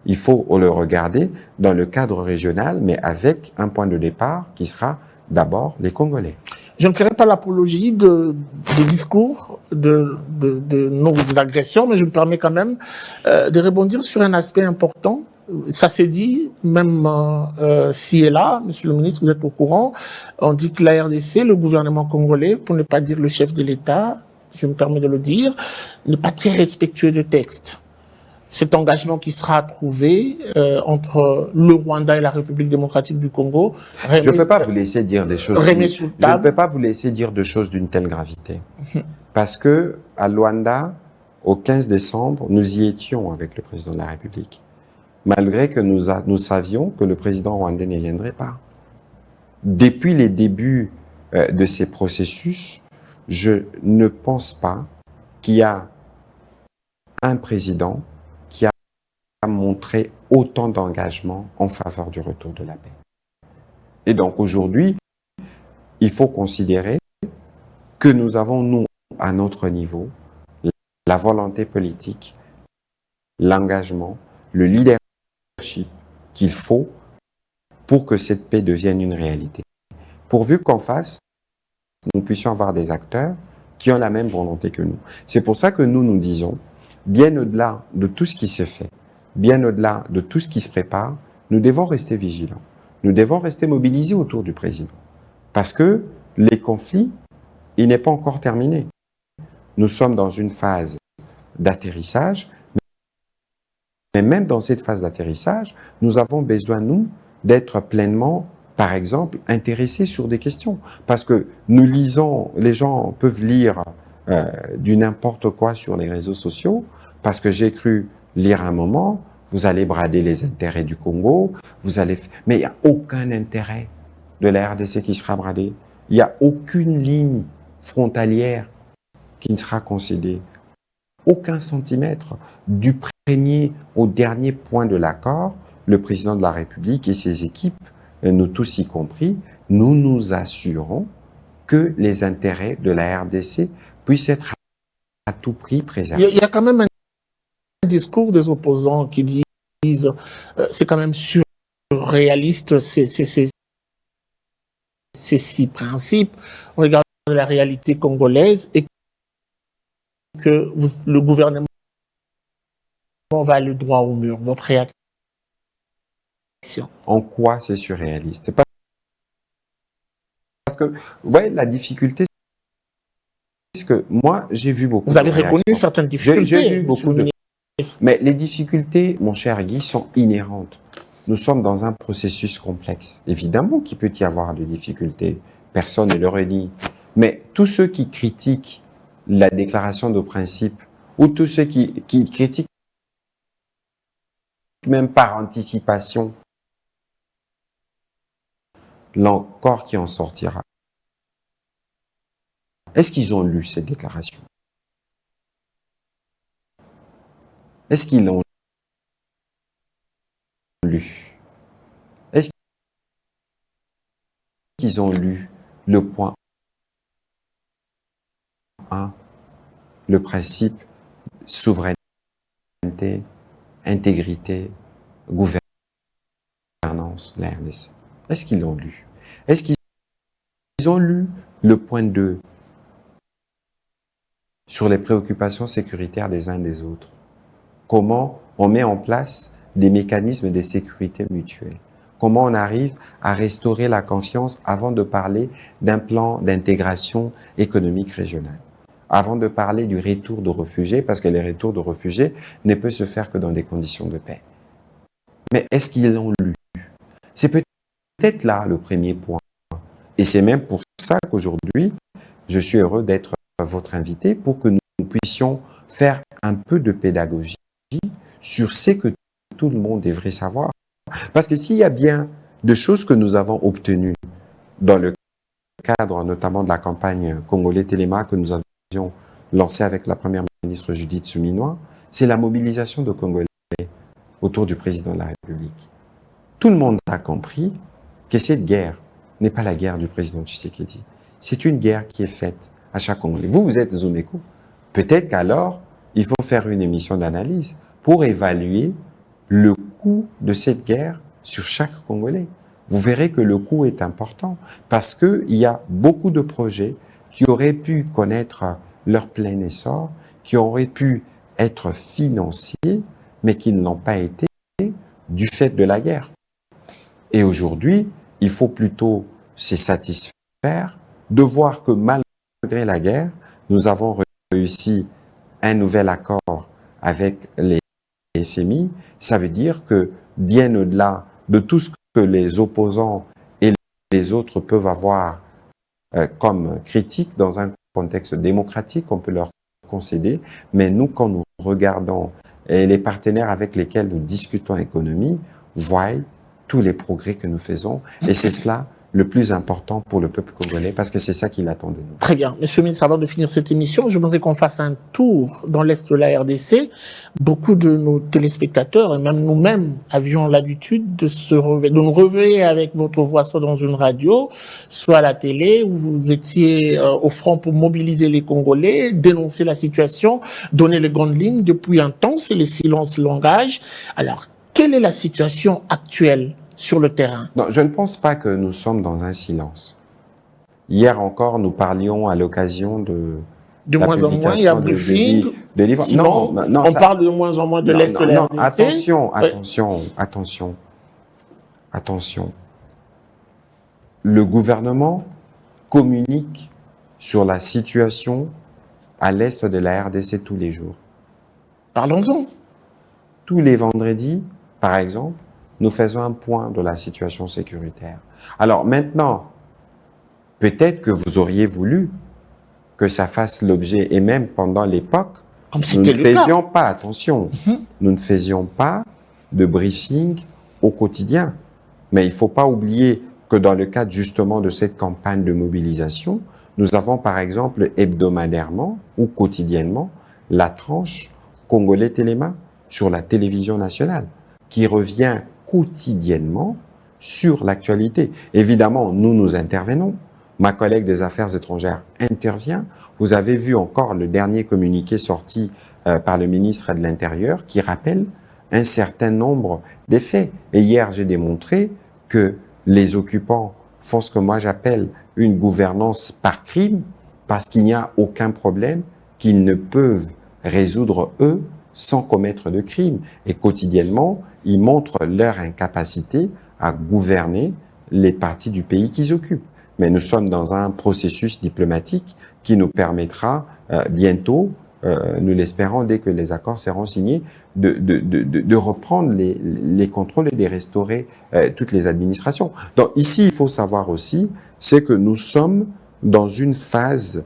il faut le regarder dans le cadre régional, mais avec un point de départ qui sera d'abord les Congolais. Je ne ferai pas l'apologie des discours de nos agressions, mais je me permets quand même de rebondir sur un aspect important. Ça s'est dit, même ci et là, Monsieur le ministre, vous êtes au courant, on dit que la RDC, le gouvernement congolais, pour ne pas dire le chef de l'État, je me permets de le dire, n'est pas très respectueux des textes. Cet engagement qui sera trouvé entre le Rwanda et la République démocratique du Congo. Je ne peux pas vous laisser dire des choses. Je ne peux pas vous laisser dire de choses d'une telle gravité, parce que à Luanda, au 15 décembre, nous y étions avec le président de la République, malgré que nous savions que le président rwandais ne viendrait pas. Depuis les débuts de ces processus, je ne pense pas qu'il y a un président qui a montré autant d'engagement en faveur du retour de la paix. Et donc aujourd'hui, il faut considérer que nous avons, nous, à notre niveau, la volonté politique, l'engagement, le leadership qu'il faut pour que cette paix devienne une réalité. Pourvu qu'en face, nous puissions avoir des acteurs qui ont la même volonté que nous. C'est pour ça que nous disons, bien au-delà de tout ce qui s'est fait, bien au-delà de tout ce qui se prépare, nous devons rester vigilants. Nous devons rester mobilisés autour du président. Parce que les conflits, il n'est pas encore terminé. Nous sommes dans une phase d'atterrissage, mais même dans cette phase d'atterrissage, nous avons besoin, nous, d'être pleinement, par exemple, intéressés sur des questions. Parce que nous lisons, les gens peuvent lire du n'importe quoi sur les réseaux sociaux, parce que j'ai cru lire un moment, vous allez brader les intérêts du Congo, mais il n'y a aucun intérêt de la RDC qui sera bradé. Il n'y a aucune ligne frontalière qui ne sera concédée. Aucun centimètre. Du premier au dernier point de l'accord, le président de la République et ses équipes, nous tous y compris, nous nous assurons que les intérêts de la RDC puissent être à tout prix préservés. Il y a quand même un discours des opposants qui disent c'est quand même surréaliste ces six principes. On regarde la réalité congolaise et que le gouvernement va aller droit au mur. Votre réaction? En quoi c'est surréaliste? Parce que, vous voyez, la difficulté, c'est que moi, j'ai vu beaucoup de réactions. Vous avez reconnu certaines difficultés. J'ai vu beaucoup de... Mais les difficultés, mon cher Guy, sont inhérentes. Nous sommes dans un processus complexe. Évidemment qu'il peut y avoir des difficultés. Personne ne le renie. Mais tous ceux qui critiquent la déclaration de principe, ou tous ceux qui critiquent même par anticipation l'accord qui en sortira, est-ce qu'ils ont lu cette déclaration? Est-ce qu'ils l'ont lu? Est-ce qu'ils ont lu le point 1, le principe souveraineté, intégrité, gouvernance de la RDC? Est-ce qu'ils l'ont lu? Est-ce qu'ils ont lu le point 2 sur les préoccupations sécuritaires des uns des autres? Comment on met en place des mécanismes de sécurité mutuelle? comment on arrive à restaurer la confiance avant de parler d'un plan d'intégration économique régionale, avant de parler du retour de réfugiés, parce que les retours de réfugiés ne peuvent se faire que dans des conditions de paix. Mais est-ce qu'ils l'ont lu? C'est peut-être là le premier point. Et c'est même pour ça qu'aujourd'hui, je suis heureux d'être votre invité pour que nous puissions faire un peu de pédagogie sur ce que tout le monde devrait savoir. Parce que s'il y a bien de choses que nous avons obtenues dans le cadre notamment de la campagne Congolais Téléma que nous avions lancée avec la première ministre Judith Suminwa, c'est la mobilisation de Congolais autour du président de la République. Tout le monde a compris que cette guerre n'est pas la guerre du président Tshisekedi. C'est une guerre qui est faite à chaque Congolais. Vous êtes Zumeko. Peut-être qu'alors, il faut faire une émission d'analyse pour évaluer le coût de cette guerre sur chaque Congolais. Vous verrez que le coût est important parce qu'il y a beaucoup de projets qui auraient pu connaître leur plein essor, qui auraient pu être financés, mais qui ne l'ont pas été du fait de la guerre. Et aujourd'hui, il faut plutôt se satisfaire de voir que malgré la guerre, nous avons réussi un nouvel accord avec les FMI. Ça veut dire que bien au-delà de tout ce que les opposants et les autres peuvent avoir comme critique dans un contexte démocratique, on peut leur concéder. Mais nous, quand nous regardons les partenaires avec lesquels nous discutons économie, voient tous les progrès que nous faisons. Et c'est cela le plus important pour le peuple congolais, parce que c'est ça qu'il attend de nous. Très bien. Monsieur le ministre, avant de finir cette émission, je voudrais qu'on fasse un tour dans l'Est de la RDC. Beaucoup de nos téléspectateurs, et même nous-mêmes, avions l'habitude de nous réveiller avec votre voix, soit dans une radio, soit à la télé, où vous étiez au front pour mobiliser les Congolais, dénoncer la situation, donner les grandes lignes. Depuis un temps, c'est le silence langage. Alors, quelle est la situation actuelle sur le terrain? Non, je ne pense pas que nous sommes dans un silence. Hier encore, nous parlions à l'occasion de moins en moins, il y a un briefing. De livres. Non, on parle de moins en moins de l'Est de la RDC. Attention. Le gouvernement communique sur la situation à l'Est de la RDC tous les jours. Parlons-en. Tous les vendredis, par exemple, nous faisons un point de la situation sécuritaire. Alors maintenant, peut-être que vous auriez voulu que ça fasse l'objet, et même pendant l'époque, nous ne faisions pas, attention, nous ne faisions pas de briefing au quotidien. Mais il ne faut pas oublier que dans le cadre justement de cette campagne de mobilisation, nous avons par exemple hebdomadairement ou quotidiennement la tranche Congolais Téléma sur la télévision nationale, qui revient quotidiennement sur l'actualité. Évidemment, nous intervenons. Ma collègue des Affaires étrangères intervient. Vous avez vu encore le dernier communiqué sorti par le ministre de l'Intérieur qui rappelle un certain nombre de faits. Et hier, j'ai démontré que les occupants font ce que moi j'appelle une gouvernance par crime, parce qu'il n'y a aucun problème qu'ils ne peuvent résoudre eux sans commettre de crime. Et quotidiennement, ils montrent leur incapacité à gouverner les parties du pays qu'ils occupent. Mais nous sommes dans un processus diplomatique qui nous permettra bientôt, nous l'espérons dès que les accords seront signés, de reprendre les contrôles et de restaurer toutes les administrations. Donc ici, il faut savoir aussi, c'est que nous sommes dans une phase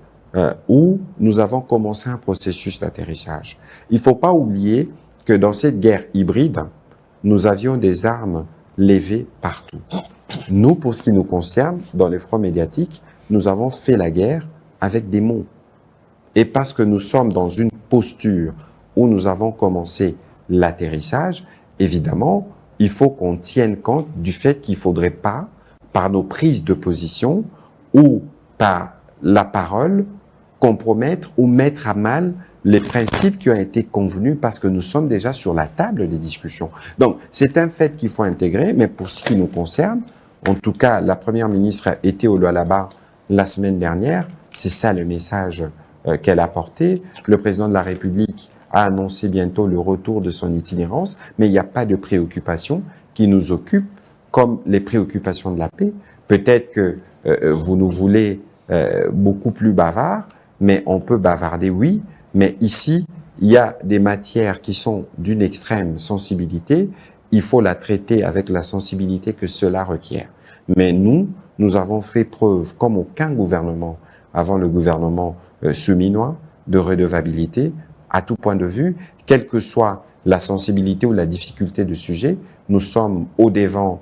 où nous avons commencé un processus d'atterrissage. Il ne faut pas oublier que dans cette guerre hybride, nous avions des armes levées partout. Nous, pour ce qui nous concerne, dans les fronts médiatiques, nous avons fait la guerre avec des mots. Et parce que nous sommes dans une posture où nous avons commencé l'atterrissage, évidemment, il faut qu'on tienne compte du fait qu'il ne faudrait pas, par nos prises de position ou par la parole, compromettre ou mettre à mal les principes qui ont été convenus, parce que nous sommes déjà sur la table des discussions. Donc, c'est un fait qu'il faut intégrer, mais pour ce qui nous concerne, en tout cas, la Première ministre était au Lualaba la semaine dernière, c'est ça le message qu'elle a porté. Le président de la République a annoncé bientôt le retour de son itinérance, mais il n'y a pas de préoccupation qui nous occupe comme les préoccupations de la paix. Peut-être que vous nous voulez beaucoup plus bavards, mais on peut bavarder, oui, mais ici, il y a des matières qui sont d'une extrême sensibilité, il faut la traiter avec la sensibilité que cela requiert. Mais nous avons fait preuve, comme aucun gouvernement avant le gouvernement souminois, de redevabilité à tout point de vue, quelle que soit la sensibilité ou la difficulté du sujet, nous sommes au devant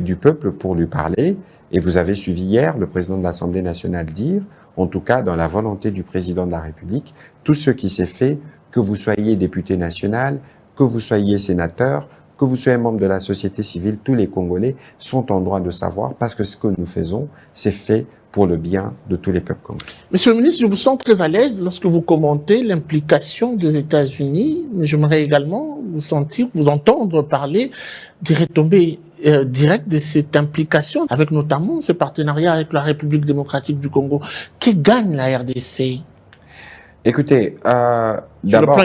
du peuple pour lui parler. Et vous avez suivi hier le président de l'Assemblée nationale dire, en tout cas dans la volonté du président de la République, tout ce qui s'est fait, que vous soyez député national, que vous soyez sénateur, que vous soyez membre de la société civile, tous les Congolais sont en droit de savoir parce que ce que nous faisons, c'est fait pour le bien de tous les peuples congolais. Monsieur le ministre, je vous sens très à l'aise lorsque vous commentez l'implication des États-Unis, mais j'aimerais également vous entendre parler des retombées directes de cette implication, avec notamment ce partenariat avec la République démocratique du Congo. Que gagne la RDC? Écoutez, d'abord,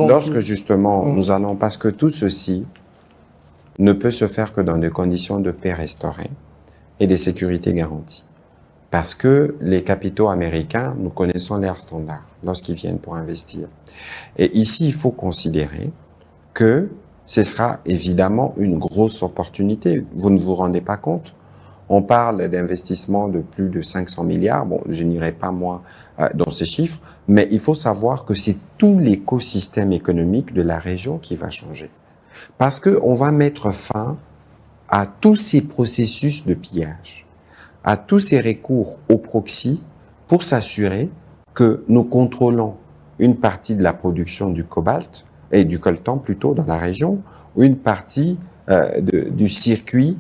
lorsque justement nous allons, parce que tout ceci ne peut se faire que dans des conditions de paix restaurées et de sécurité garanties. Parce que les capitaux américains, nous connaissons leur standard lorsqu'ils viennent pour investir. Et ici, il faut considérer que ce sera évidemment une grosse opportunité. Vous ne vous rendez pas compte? On parle d'investissement de plus de 500 milliards. Bon, je n'irai pas moi dans ces chiffres, mais il faut savoir que c'est tout l'écosystème économique de la région qui va changer. Parce que on va mettre fin à tous ces processus de pillage, à tous ces recours au proxy pour s'assurer que nous contrôlons une partie de la production du cobalt et du coltan plutôt dans la région, ou une partie du circuit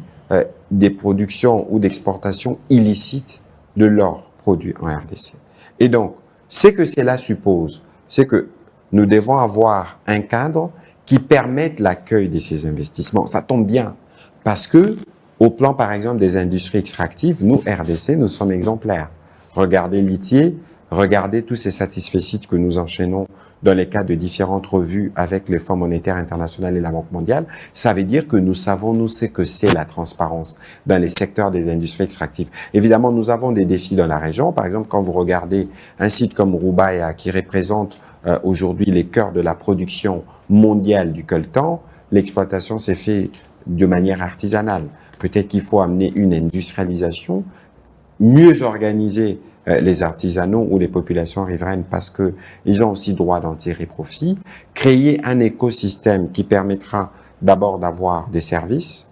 des productions ou d'exportations illicites de l'or produit en RDC. Et donc, ce que cela suppose, c'est que nous devons avoir un cadre qui permette l'accueil de ces investissements. Ça tombe bien, parce que au plan, par exemple, des industries extractives, nous, RDC, nous sommes exemplaires. Regardez l'ITIE, regardez tous ces satisfecits que nous enchaînons dans les cas de différentes revues avec le Fonds monétaire international et la Banque mondiale. Ça veut dire que nous savons, nous, ce que c'est la transparence dans les secteurs des industries extractives. Évidemment, nous avons des défis dans la région. Par exemple, quand vous regardez un site comme Roubaïa, qui représente aujourd'hui les cœurs de la production mondiale du coltan, l'exploitation s'est faite de manière artisanale. Peut-être qu'il faut amener une industrialisation, mieux organiser les artisanaux ou les populations riveraines parce que ils ont aussi droit d'en tirer profit, créer un écosystème qui permettra d'abord d'avoir des services,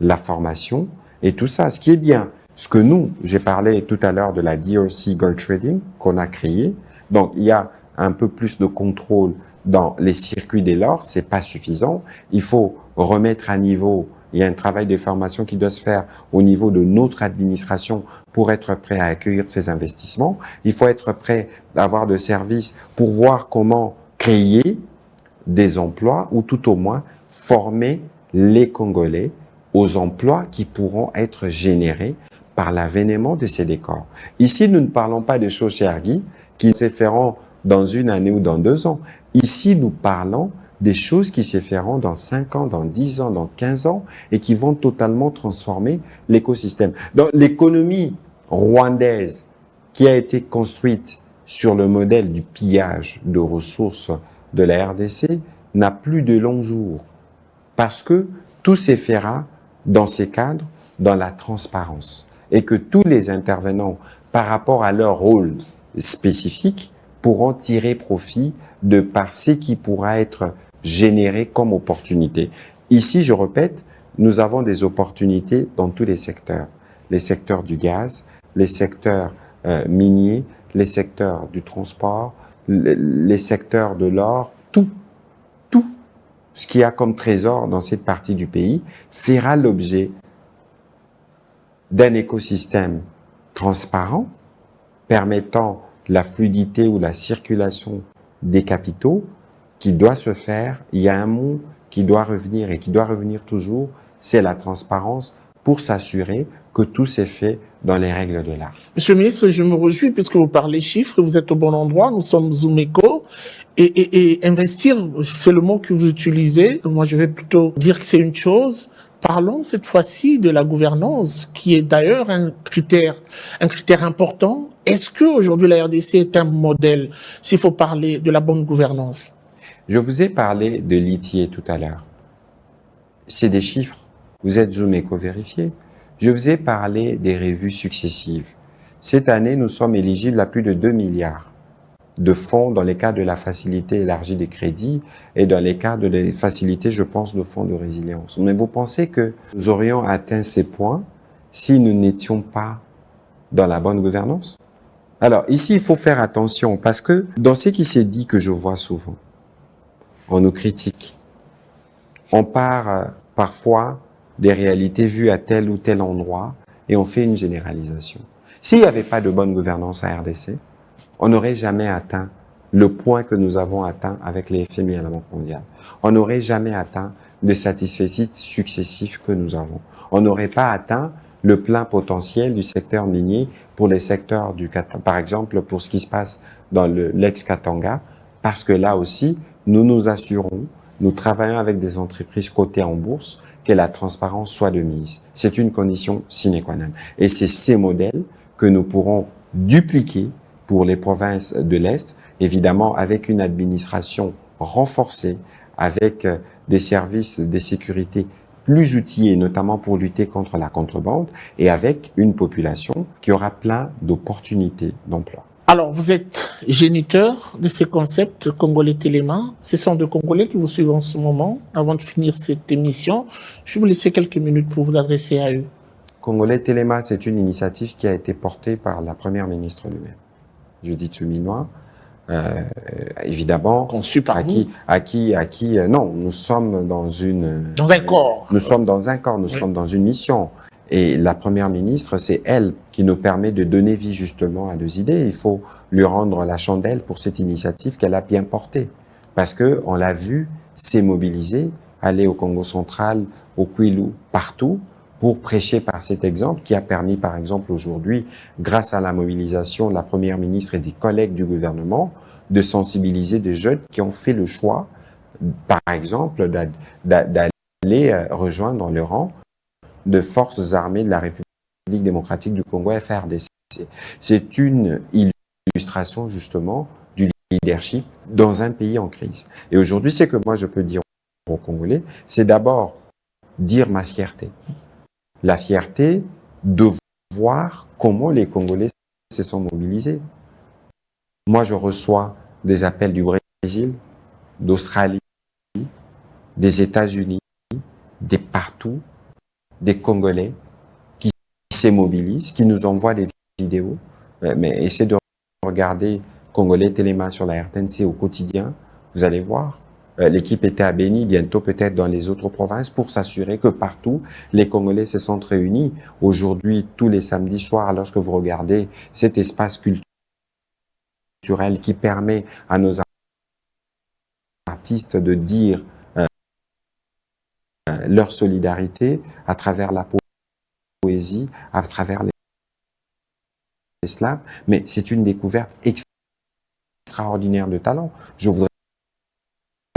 la formation et tout ça. Ce qui est bien, ce que nous, j'ai parlé tout à l'heure de la DRC Gold Trading qu'on a créé. Donc, il y a un peu plus de contrôle dans les circuits de l'or, c'est pas suffisant. Il faut remettre à niveau. Il y a un travail de formation qui doit se faire au niveau de notre administration pour être prêt à accueillir ces investissements. Il faut être prêt à avoir de services pour voir comment créer des emplois ou tout au moins former les Congolais aux emplois qui pourront être générés par l'avènement de ces décors. Ici, nous ne parlons pas de choses chez Arguy qui se feront dans une année ou dans 2 ans. Ici, nous parlons des choses qui se feront dans 5 ans, dans 10 ans, dans 15 ans et qui vont totalement transformer l'écosystème. Donc, l'économie rwandaise qui a été construite sur le modèle du pillage de ressources de la RDC n'a plus de long jour parce que tout se fera dans ces cadres, dans la transparence et que tous les intervenants, par rapport à leur rôle spécifique, pourront tirer profit de par ce qui pourra être généré comme opportunité. Ici, je répète, nous avons des opportunités dans tous les secteurs du gaz, les secteurs miniers, les secteurs du transport, les secteurs de l'or, tout ce qu'il y a comme trésor dans cette partie du pays fera l'objet d'un écosystème transparent permettant la fluidité ou la circulation des capitaux qui doit se faire. Il y a un mot qui doit revenir et qui doit revenir toujours, c'est la transparence pour s'assurer que tout s'est fait dans les règles de l'art. Monsieur le ministre, je me réjouis puisque vous parlez chiffres, vous êtes au bon endroit, nous sommes Zoomeco. Et investir, c'est le mot que vous utilisez. Moi, je vais plutôt dire que c'est une chose. parlons cette fois-ci de la gouvernance, qui est d'ailleurs un critère important. Est-ce qu'aujourd'hui la RDC est un modèle, s'il faut parler de la bonne gouvernance? Je vous ai parlé de l'ITIE tout à l'heure. C'est des chiffres. Vous êtes Zoom éco-vérifié. Je vous ai parlé des revues successives. Cette année, nous sommes éligibles à plus de 2 milliards de fonds dans les cas de la facilité élargie des crédits et dans les cas de les facilités, je pense, de fonds de résilience. Mais vous pensez que nous aurions atteint ces points si nous n'étions pas dans la bonne gouvernance? Alors, ici, il faut faire attention parce que dans ce qui s'est dit que je vois souvent, on nous critique. On part parfois des réalités vues à tel ou tel endroit et on fait une généralisation. S'il n'y avait pas de bonne gouvernance à RDC, on n'aurait jamais atteint le point que nous avons atteint avec les FMI à la Banque mondiale. On n'aurait jamais atteint les satisfecits successifs que nous avons. On n'aurait pas atteint le plein potentiel du secteur minier pour les secteurs du Katanga, par exemple pour ce qui se passe dans l'ex-Katanga, parce que là aussi, nous nous assurons, nous travaillons avec des entreprises cotées en bourse, que la transparence soit de mise. C'est une condition sine qua non. Et c'est ces modèles que nous pourrons dupliquer pour les provinces de l'Est, évidemment avec une administration renforcée, avec des services de sécurité plus outillés, notamment pour lutter contre la contrebande, et avec une population qui aura plein d'opportunités d'emploi. Alors, vous êtes géniteur de ces concepts Congolais Téléma. Ce sont des Congolais qui vous suivent en ce moment. Avant de finir cette émission, je vais vous laisser quelques minutes pour vous adresser à eux. Congolais Téléma, c'est une initiative qui a été portée par la première ministre lui-même, Judith Suminwa, évidemment. Conçu par vous. Non, nous sommes dans un corps. Nous sommes dans un corps, nous sommes dans une mission. Et la première ministre, c'est elle qui nous permet de donner vie justement à nos idées. Il faut lui rendre la chandelle pour cette initiative qu'elle a bien portée. Parce que on l'a vu s'est mobilisé, aller au Congo central, au Kwilu, partout, pour prêcher par cet exemple qui a permis, par exemple, aujourd'hui, grâce à la mobilisation de la première ministre et des collègues du gouvernement, de sensibiliser des jeunes qui ont fait le choix, par exemple, d'aller rejoindre le rang de forces armées de la République démocratique du Congo, FARDC. C'est une illustration, justement, du leadership dans un pays en crise. Et aujourd'hui, ce que moi je peux dire aux Congolais, c'est d'abord dire ma fierté. La fierté de voir comment les Congolais se sont mobilisés. Moi, je reçois des appels du Brésil, d'Australie, des États-Unis, des partout, des Congolais qui se mobilisent, qui nous envoient des vidéos. Mais essayez de regarder Congolais Téléma sur la RTNC au quotidien, vous allez voir. L'équipe était à Béni, bientôt peut-être dans les autres provinces, pour s'assurer que partout, les Congolais se sentent réunis. Aujourd'hui, tous les samedis soirs, lorsque vous regardez cet espace culturel qui permet à nos artistes de dire leur solidarité à travers la poésie, à travers les slams, mais c'est une découverte extraordinaire de talent. Je voudrais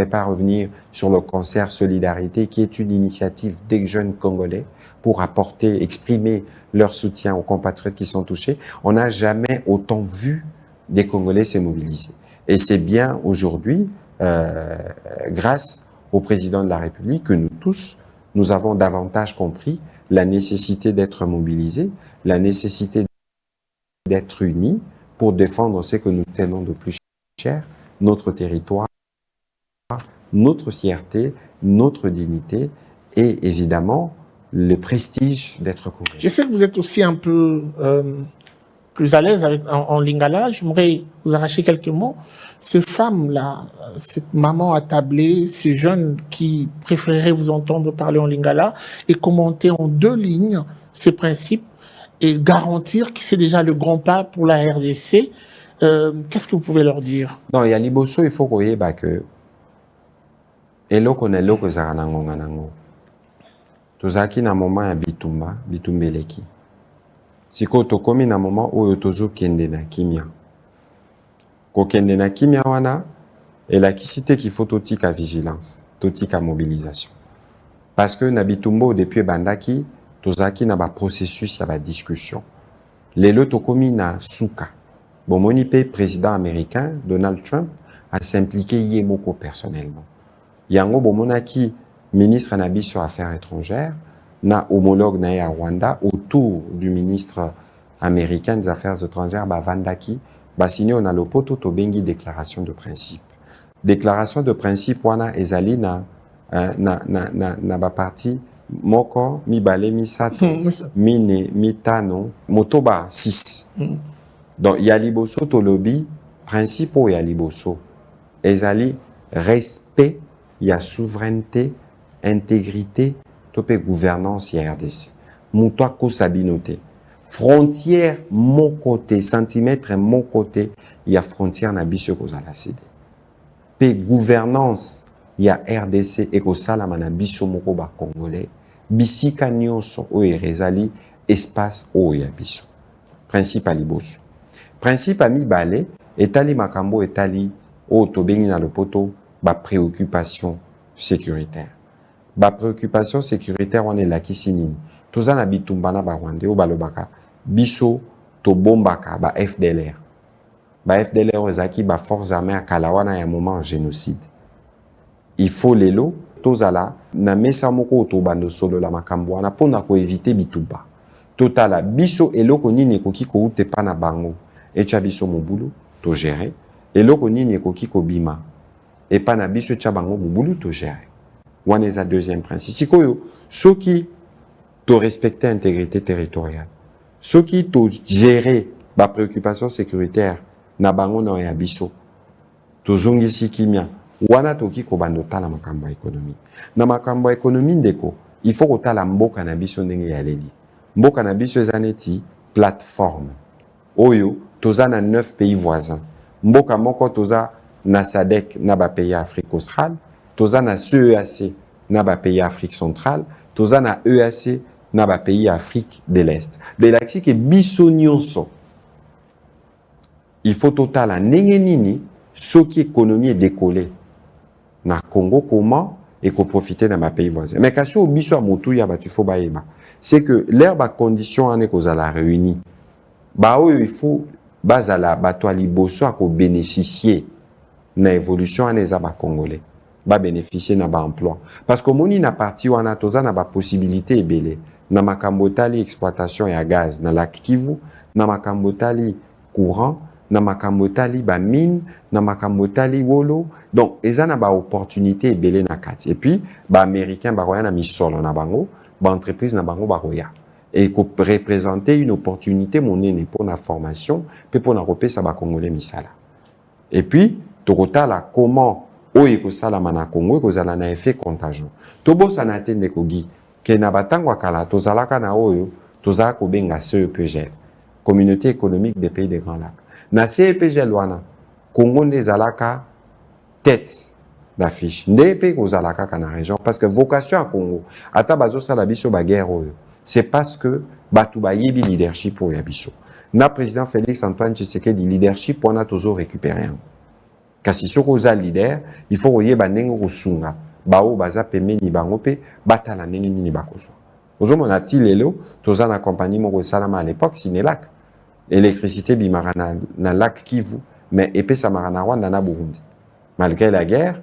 pas revenir sur le concert Solidarité, qui est une initiative des jeunes Congolais pour apporter, exprimer leur soutien aux compatriotes qui sont touchés. On n'a jamais autant vu des Congolais se mobiliser. Et c'est bien aujourd'hui, grâce au président de la République, que nous tous, nous avons davantage compris la nécessité d'être mobilisés, la nécessité d'être unis pour défendre ce que nous tenons de plus cher, notre territoire, notre fierté, notre dignité et évidemment le prestige d'être congolais. Je sais que vous êtes aussi un peu plus à l'aise en lingala. J'aimerais vous arracher quelques mots. Ces femmes-là, cette maman attablée, ces jeunes qui préféreraient vous entendre parler en lingala et commenter en 2 lignes ces principes et garantir que c'est déjà le grand pas pour la RDC, qu'est-ce que vous pouvez leur dire? Non, il y a Liboso, il faut qu'on bah que eloko na eloko ezalaka na ngonga nango. Tozalaki na moment ya bitumbeleki. Sikoyo tokomi na moment oyo tozokende na kimia. Kokende na kimia wana elakisi te qu'il faut totika vigilance, totika mobilisation. Parce que Nabitumbo, depuis Bandaki, Tozaki n'a pas processus, il y a pas discussion. Les lotokomi na souka. Bon, monipe président américain, Donald Trump, a s'impliqué yemoko personnellement. Yango Bomonaki, ministre Nabi sur Affaires étrangères, na homologue na à Rwanda, autour du ministre américain des Affaires étrangères, Vandaki, signé on a le poto to bengi déclaration de principe. Déclaration de principe, wana ezali na parti moko mibale misato mine mitano motoba 6. Donc ya liboso to lobby principe ya liboso ezali respect ya souveraineté intégrité topé gouvernance ya RDC muto ko sabinote frontière mon côté centimètre mon côté ya frontière na biso ko zala cédé pe gouvernance ya RDC et ko sala na biso moko ba congolais bisika nyonso o ezali espace o ya biso principe liboso principe à mibale etali makambo etali o tobengi na lopoto ba préoccupation sécuritaire ba préoccupation sécuritaire on est la kisinini toza na bitumba na ba Rwandais o balobaka biso to bombaka ba FDLR ozaki ba forces armées à Kalawana ya moment génocide il faut lelo tozala na mesa moko to bando solo la makambo wana pona ko éviter bitumba totala biso eloko nini ekoki ko ute pa na bango echa biso mobulu to gérer eloko nini ekoki ko bima et pa na biso echa bango mobulu to gérer wana eza deuxième principe sikoyo soki to respecter intégrité territoriale soki to gérer ba préoccupation sécuritaire na bango na ya biso to zongisi kimia wana toki ko bando tala makambo économique na makambo économique ndeko il faut ko tala mboka na biso ndenge ya leli mboka na biso eza neti plateforme oyo toza na 9 pays voisins mboka moko toza na SADC na ba pays Afrique australe toza na CEAC na ba pays Afrique centrale toza na EAC na ba pays Afrique de l'Est de l'axi ke biso nyonso il faut totala ndenge nini soki économie est décollée na Congo comment et qu'on profiter dans ma pays voisin mais kasi au biso motu ya batu faut baeba c'est que l'air ba condition ane ko la réunie ba oyo il faut bazala bato liboso ko bénéficier na évolution ane za ba congolais ba bénéficier na ba emploi parce que moni na parti wana toza na ba possibilité ebele na makambo tali exploitation ya gaz na lac Kivu na makambo tali courant na makambo tali ba mine na makambo tali wolo donc eza na ba opportunité ebele na kati et puis ba américain ba roya na misolo na bango ba entreprise na bango ba roya et ko représenter une opportunité monene pour la formation pe pour na repesa ba congolais misala et puis tokotala comment oyo ko sala mana Congo ko zala na effet contagion to bosa na tende ko gi ke na batango akala to zalaka na oyo to za ko benga CEPGL communauté économique des pays des grands lacs na CEPGL wana Congo nde zalaka tête d'affiche ndepe ko zalaka kana région parce que vocation à Congo ata bazo sala biso ba guerre oyo c'est parce que batu ba yebi leadership oyo ya biso na président Félix Antoine Tshisekedi leadership wana tozo récupérer kasi soko za leader il faut yeba ndenge ko sunga bao baza pemeni bango pe batala ndenge nini bakozwa ozomona ti lelo toza na compagnie moko salama à l'époque Sinelac électricité bimara na lac Kivu mais epesa marana Rwanda na Burundi malgré la guerre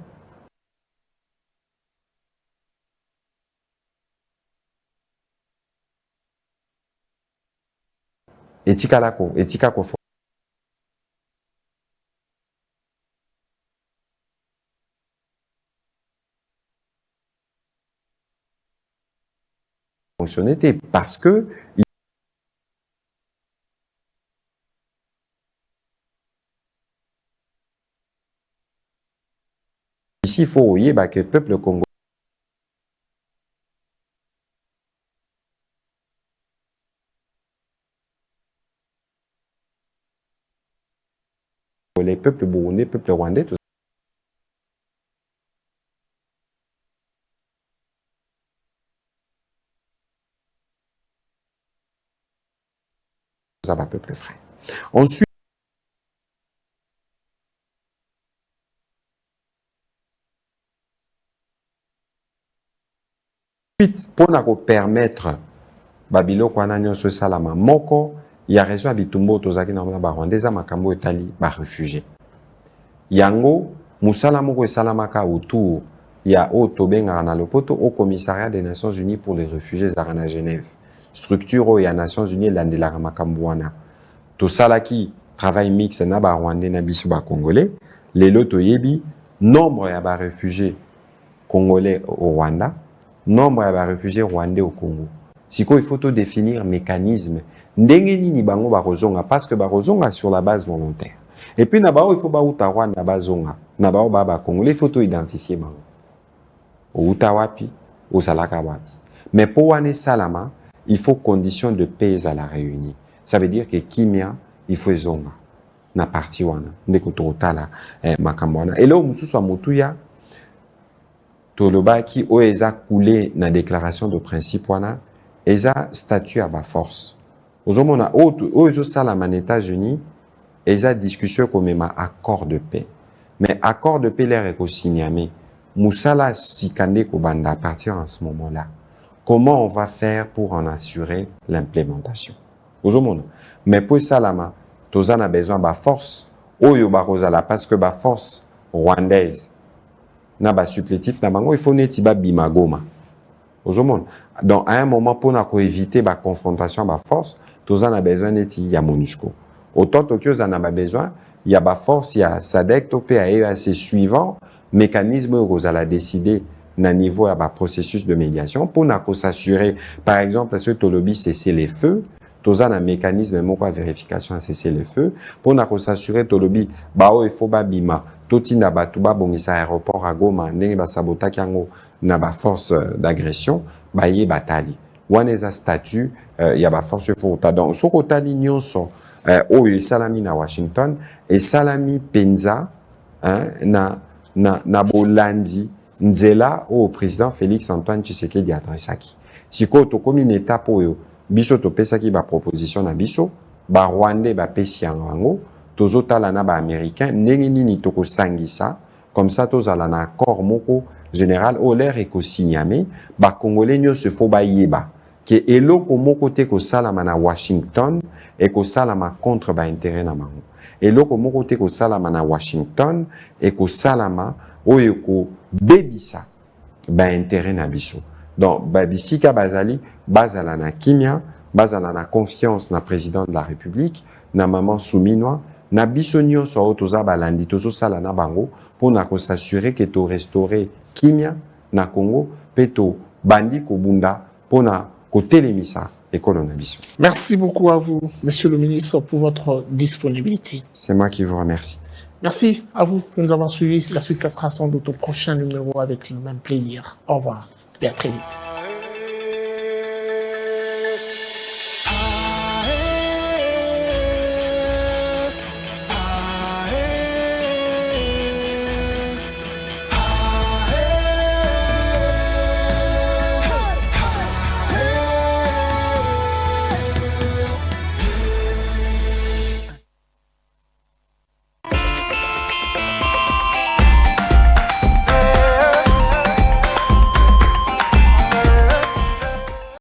etika ko fonctionner parce que ici il faut voyer que le peuple congolais les peuples burundais peuple rwandais tout ça va peuple frère ensuite Ensuite, pour nous permettre babilo kwana nyonso salama moko ya raison abitumbo tozaki na ba rwandeza makambo etali ba réfugiés. Yango musala moko esalamaka autour ya o tobenga na lopoto au commissariat des Nations Unies pour les réfugiés à Genève. Structure ya Nations Unies landelaka makambo wana. Tosalaki travail mixte na ba rwandais na biso ba congolais. Lelo toyebi nombre ya ba réfugiés congolais au Rwanda, nombre ya ba réfugiés rwandais au Congo. Siko il faut définir mécanisme ndenge nini bango barozonga parce que barozonga sur la base volontaire. Et puis na bao il faut ba utawa na bazonga na bao ba congolais il faut identifier bango. O utawapi o salaka wapi. Mais pour wane salama, il faut conditions de paix à la réunie. Ça veut dire que kimia il faut zonga na parti wana ndeko totala makambo wana. Et là mususu amutuya tolobaki o eza coulé na déclaration de principe wana. Eza statut à ma force. Ozomona ozo sala man États-Unis, eza discussion comme ma accord de paix. Mais accord de paix l'air est signamé. Moussala sikande ko banda à partir en ce moment-là. Comment on va faire pour en assurer l'implémentation? Ozomona. Mais pour salama, tozan a besoin de force. Oyo barozala parce que ba force rwandaise na ba supplétif na bango il faut netiba bimagoma. Donc, à un moment, pour éviter la confrontation à la force, tous en a besoin d'être ya MONUSCO. Autant que vous en avez besoin, il y a la force, il y a SADC, TOPAE, c'est suivant, mécanisme où vous allez décider d'un niveau à processus de médiation pour s'assurer, par exemple, ce que lobby cesser les feux, tous en a un mécanisme de vérification à cesser les feux, pour s'assurer que lobby, il faut bima, tout in a batuba, bon, il aéroport à Goma, n'est pas sabota kiango, na ba force d'agression ba yé batali wana za statut ya ba force forta donc soko tali nyonso oyo salami na Washington et salami penza na bolandi nzela au président Félix Antoine Tshisekedi adressaki siko to komi une étape oyo biso to pesaki ba proposition na biso ba rwandais ba pesi yango tozotala na ba américain ndenge nini to ko sangisa comme ça tozala na accord moko général au l'air et ko signamé ba congolais nyo se faut ba yeba que eloko moko te ko salama na Washington et ko salama contre ba intérêt na mango eloko moko te ko salama na Washington et ko salama oyo ko bebisa ba intérêt na biso donc ba bisika bazali bazala na kimia bazala na confiance na président de la République na maman Souminwa na biso nyonso oyo toza balandi tozosala na bango mpona s'assurer que to restaurer kimia na Congo peto bandi kobunda mpona kotelemisa ekolo na biso. Merci beaucoup à vous, Monsieur le Ministre, pour votre disponibilité. C'est moi qui vous remercie. Merci à vous de nous avoir suivis. La suite, ça sera sans doute au prochain numéro avec le même plaisir. Au revoir et à très vite.